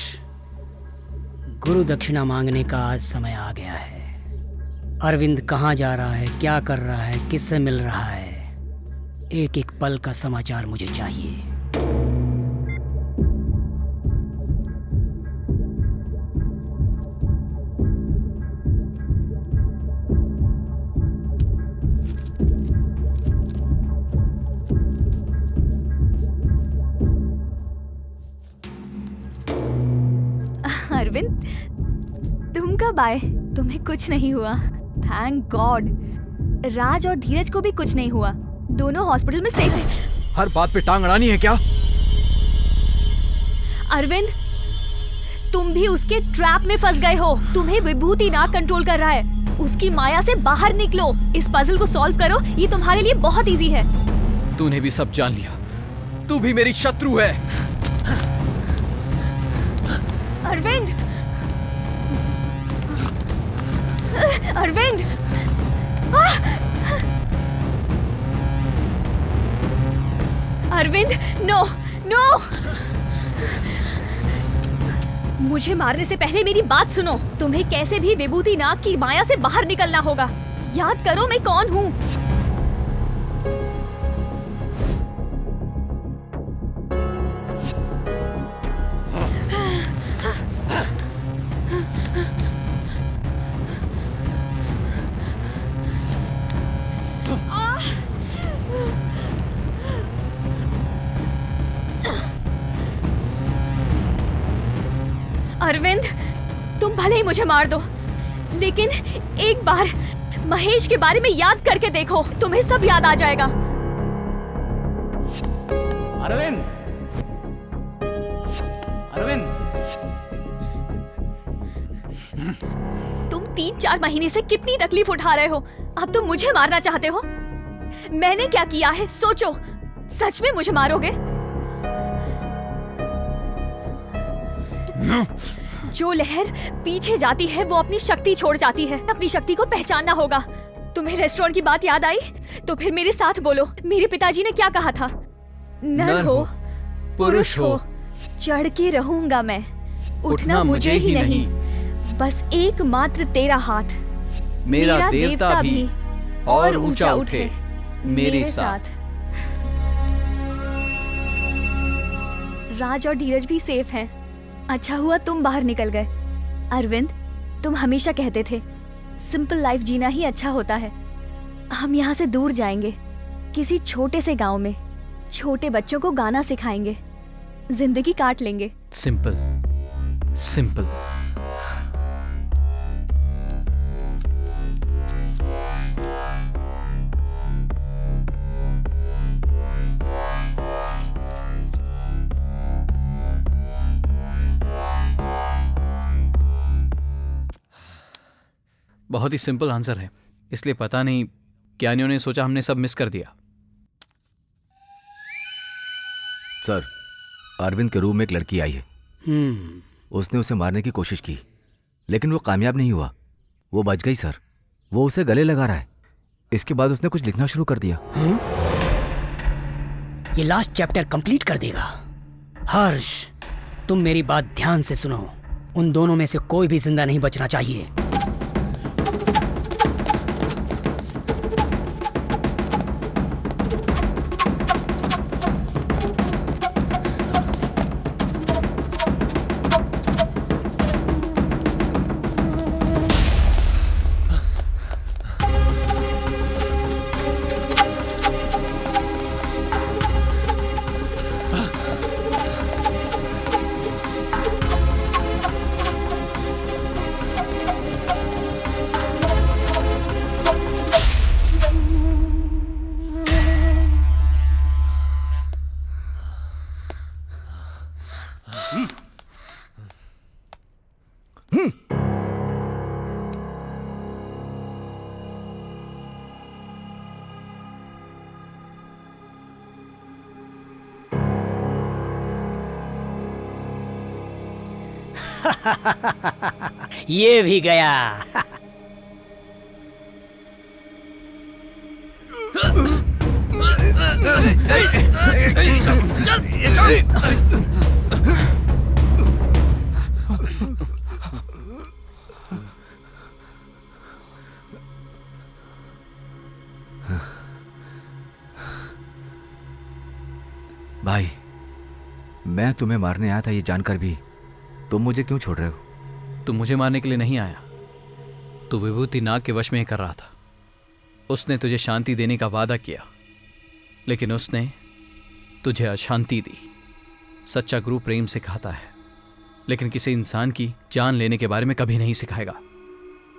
गुरु दक्षिणा मांगने का आज समय आ गया है। अरविंद कहाँ जा रहा है, क्या कर रहा है, किससे मिल रहा है, एक एक पल का समाचार मुझे चाहिए। अरविंद, तुम कब आए? तुम्हें कुछ नहीं हुआ, थैंक गॉड। राज और धीरज को भी कुछ नहीं हुआ, दोनों हॉस्पिटल में सेफ हैं। हर बात पे टांग अड़ानी है क्या? अरविंद, तुम भी उसके ट्रैप में फंस गए हो। तुम्हें विभूति नाग कंट्रोल कर रहा है। उसकी माया से बाहर निकलो, इस पजल को सॉल्व करो, ये तुम्हारे लिए बहुत इजी है। तूने भी सब जान लिया, तू भी मेरी शत्रु है। अरविंद, अरविंद, अरविंद, नो नो, मुझे मारने से पहले मेरी बात सुनो। तुम्हें कैसे भी विभूति नाग की माया से बाहर निकलना होगा। याद करो मैं कौन हूँ। अरविंद, तुम भले ही मुझे मार दो, लेकिन एक बार महेश के बारे में याद करके देखो, तुम्हें सब याद आ जाएगा। अरविंद, अरविंद, तुम 3-4 महीने से कितनी तकलीफ उठा रहे हो, अब तुम मुझे मारना चाहते हो? मैंने क्या किया है सोचो, सच में मुझे मारोगे? जो लहर पीछे जाती है वो अपनी शक्ति छोड़ जाती है। अपनी शक्ति को पहचानना होगा। तुम्हें रेस्टोरेंट की बात याद आई? तो फिर मेरे साथ बोलो, मेरे पिताजी ने क्या कहा था? नर हो, पुरुष हो, चढ़ के रहूंगा मैं, उठना मुझे ही नहीं, बस एकमात्र तेरा हाथ, मेरा देवता भी और ऊंचा उठे मेरे साथ। राज और धीरज भी सेफ हैं। अच्छा हुआ तुम बाहर निकल गए। अरविंद, तुम हमेशा कहते थे सिंपल लाइफ जीना ही अच्छा होता है। हम यहाँ से दूर जाएंगे, किसी छोटे से गांव में छोटे बच्चों को गाना सिखाएंगे, जिंदगी काट लेंगे। Simple, simple. बहुत ही सिंपल आंसर है, इसलिए पता नहीं ज्ञानियों ने सोचा हमने सब मिस कर दिया। सर, अरविंद के रूम में एक लड़की आई है। उसने उसे मारने की कोशिश की, लेकिन वो कामयाब नहीं हुआ। वो बच गई सर। वो उसे गले लगा रहा है। इसके बाद उसने कुछ लिखना शुरू कर दिया। ये लास्ट चैप्टर कंप्लीट कर देगा। हर्ष, तुम मेरी बात ध्यान से सुनो। उन दोनों में से कोई भी जिंदा नहीं बचना चाहिए। ये भी गया। भाई, मैं तुम्हें मारने आया था ये जानकर भी तुम मुझे क्यों छोड़ रहे हो? तुम मुझे मारने के लिए नहीं आया। तू विभूति नाग के वश में ही कर रहा था। उसने तुझे शांति देने का वादा किया, लेकिन उसने तुझे अशांति दी। सच्चा गुरु प्रेम सिखाता है, लेकिन किसी इंसान की जान लेने के बारे में कभी नहीं सिखाएगा।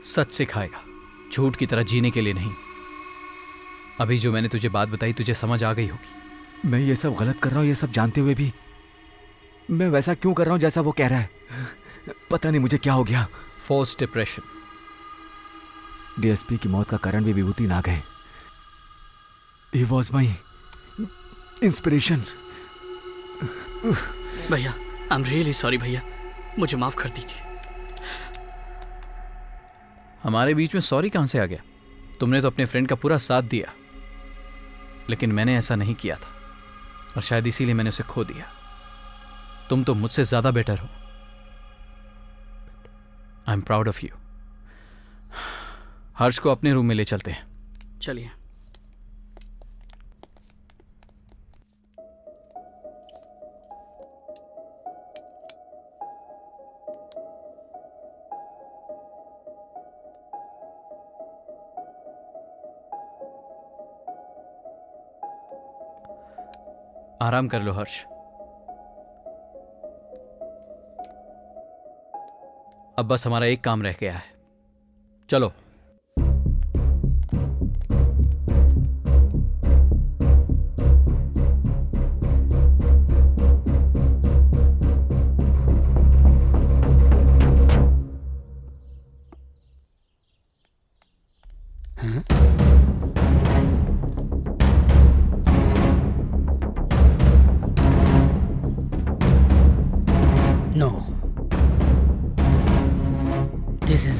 सच सिखाएगा, झूठ की तरह जीने के लिए नहीं। अभी जो मैंने तुझे बात बताई तुझे समझ आ गई होगी। मैं ये सब गलत कर रहा हूँ, ये सब जानते हुए भी मैं वैसा क्यों कर रहा हूँ जैसा वो कह रहा है? पता नहीं मुझे क्या हो गया। Force depression. डीएसपी की मौत का कारण भी विभूति नाग है। He was my inspiration। भैया, आई एम रियली सॉरी भैया, मुझे माफ कर दीजिए। हमारे बीच में सॉरी कहां से आ गया? तुमने तो अपने फ्रेंड का पूरा साथ दिया, लेकिन मैंने ऐसा नहीं किया था और शायद इसीलिए मैंने उसे खो दिया। तुम तो मुझसे ज्यादा बेटर हो। I am proud of you. Harsh को अपने रूम में ले चलते हैं। चलिए। आराम कर लो हर्ष। अब बस हमारा एक काम रह गया है। चलो।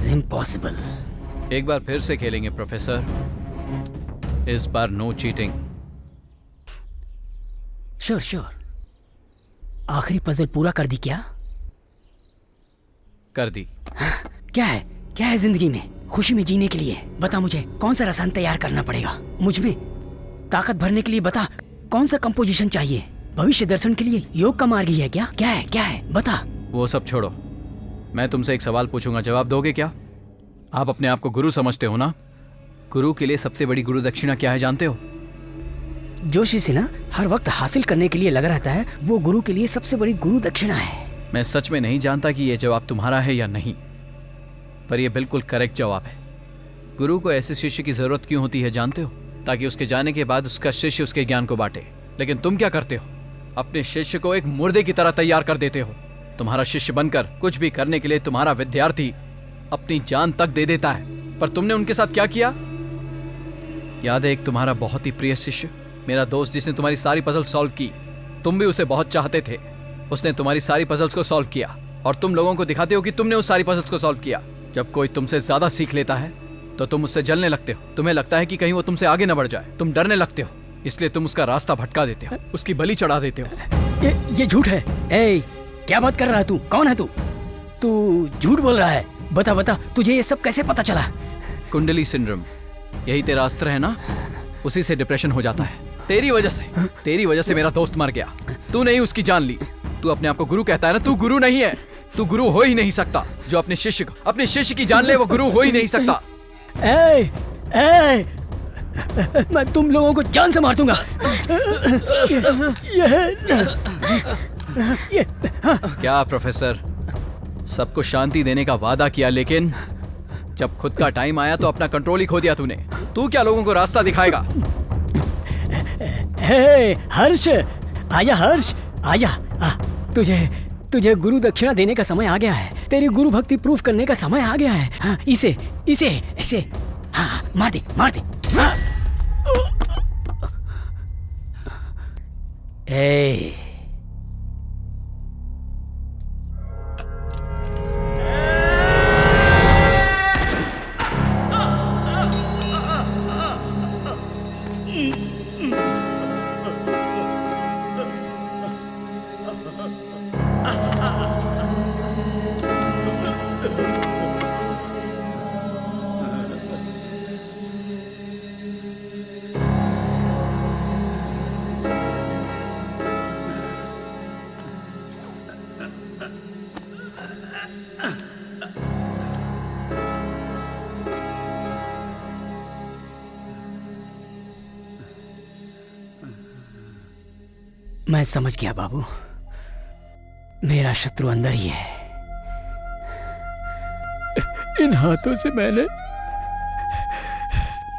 इम्पॉसिबल। एक बार फिर से खेलेंगे प्रोफेसर। इस बार नो चीटिंग। Sure sure. आखिरी पजल पूरा कर दी क्या? कर दी। क्या है जिंदगी में खुशी में जीने के लिए? बता मुझे, कौन सा रसायन तैयार करना पड़ेगा? मुझ में ताकत भरने के लिए बता, कौन सा कंपोजिशन चाहिए? भविष्य दर्शन के लिए योग का मार्ग ही है क्या? क्या है बता। वो सब छोड़ो, मैं तुमसे एक सवाल पूछूंगा, जवाब दोगे क्या? आप अपने आप को गुरु समझते हो ना? गुरु के लिए सबसे बड़ी गुरु दक्षिणा क्या है जानते हो? जो शिष्य ना हर वक्त हासिल करने के लिए लगा रहता है, वो गुरु के लिए सबसे बड़ी गुरु दक्षिणा है। मैं सच में नहीं जानता कि यह जवाब तुम्हारा है या नहीं, पर यह बिल्कुल करेक्ट जवाब है। गुरु को ऐसे शिष्य की जरूरत क्यों होती है जानते हो? ताकि उसके जाने के बाद उसका शिष्य उसके ज्ञान को बांटे। लेकिन तुम क्या करते हो? अपने शिष्य को एक मुर्दे की तरह तैयार कर देते हो। तुम्हारा शिष्य बनकर कुछ भी करने के लिए तुम्हारा विद्यार्थी अपनी जान तक दे देता है। पर तुमने उनके साथ क्या किया? याद है एक तुम्हारा बहुत ही प्रिय शिष्य, मेरा दोस्त, जिसने तुम्हारी सारी पजल सॉल्व की। तुम भी उसे बहुत चाहते थे। उसने तुम्हारी सारी पजल्स को सॉल्व किया और तुम लोगों को दिखाते हो कि तुमने उस सारी पजल्स को सॉल्व किया। जब कोई तुमसे ज्यादा सीख लेता है तो तुम उससे जलने लगते हो। तुम्हें लगता है कि कहीं वो तुमसे आगे न बढ़ जाए। तुम डरने लगते हो, इसलिए तुम उसका रास्ता भटका देते हो, उसकी बलि चढ़ा देते हो। ये झूठ है। ए, क्या बात कर रहा है तू? कौन है तू? तू झूठ बोल रहा है। बता बता, तुझे ये सब कैसे पता चला? कुंडली सिंड्रोम, यही तेरा अस्त्र है ना? उसी से डिप्रेशन हो जाता है। तेरी वजह से मेरा दोस्त मर गया। तू नहीं उसकी जान ली। तू अपने आप को गुरु कहता है ना, तू गुरु नहीं है। तू गुरु हो ही नहीं सकता। जो अपने शिष्य की जान ले वो गुरु हो ही नहीं सकता। मैं तुम लोगों को जान से मार दूंगा। क्या प्रोफेसर, सबको शांति देने का वादा किया, लेकिन जब खुद का टाइम आया तो अपना कंट्रोल ही खो दिया तूने। तू क्या लोगों को रास्ता दिखाएगा? हर्ष, आजा हर्ष, आजा। तुझे गुरु दक्षिणा देने का समय आ गया है। तेरी गुरु भक्ति प्रूफ करने का समय आ गया है। हाँ, इसे हाँ, मार दे। हाँ। मैं समझ गया बाबू, मेरा शत्रु अंदर ही है। इन हाथों से मैंने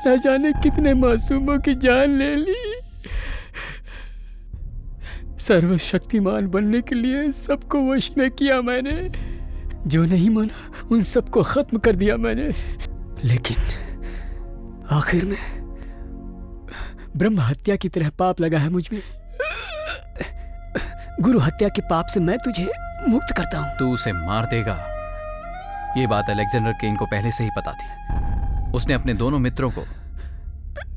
न जाने कितने मासूमों की जान ले ली। सर्वशक्तिमान बनने के लिए सबको वश में किया मैंने। जो नहीं माना उन सबको खत्म कर दिया मैंने। लेकिन आखिर में ब्रह्म हत्या की तरह पाप लगा है मुझ में। गुरु हत्या के पाप से मैं तुझे मुक्त करता हूं। तू उसे मार देगा, ये बात अलेक्जेंडर केन को पहले से ही पता थी। उसने अपने दोनों मित्रों को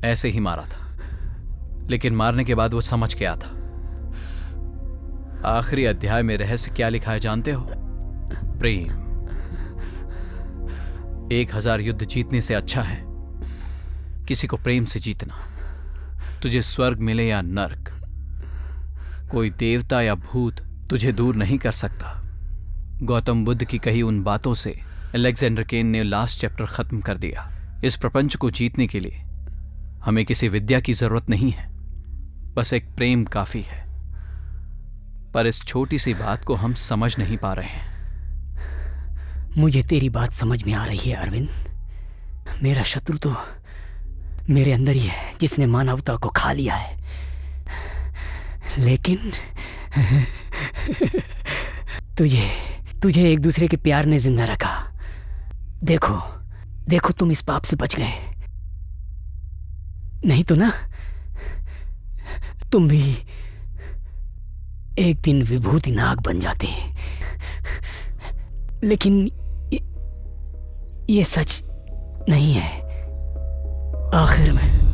ऐसे ही मारा था, लेकिन मारने के बाद वो समझ गया था। आखिरी अध्याय में रहस्य क्या लिखा है जानते हो? प्रेम। 1000 युद्ध जीतने से अच्छा है किसी को प्रेम से जीतना। तुझे स्वर्ग मिले या नर्क, कोई देवता या भूत तुझे दूर नहीं कर सकता। गौतम बुद्ध की कही उन बातों से अलेक्जेंडर केन ने लास्ट चैप्टर खत्म कर दिया। इस प्रपंच को जीतने के लिए हमें किसी विद्या की जरूरत नहीं है, बस एक प्रेम काफी है। पर इस छोटी सी बात को हम समझ नहीं पा रहे हैं। मुझे तेरी बात समझ में आ रही है अरविंद। मेरा शत्रु तो मेरे अंदर ही है, जिसने मानवता को खा लिया है। लेकिन तुझे एक दूसरे के प्यार ने जिंदा रखा। देखो तुम इस पाप से बच गए। नहीं तो ना तुम भी एक दिन विभूति नाग बन जाते। लेकिन ये सच नहीं है। आखिर में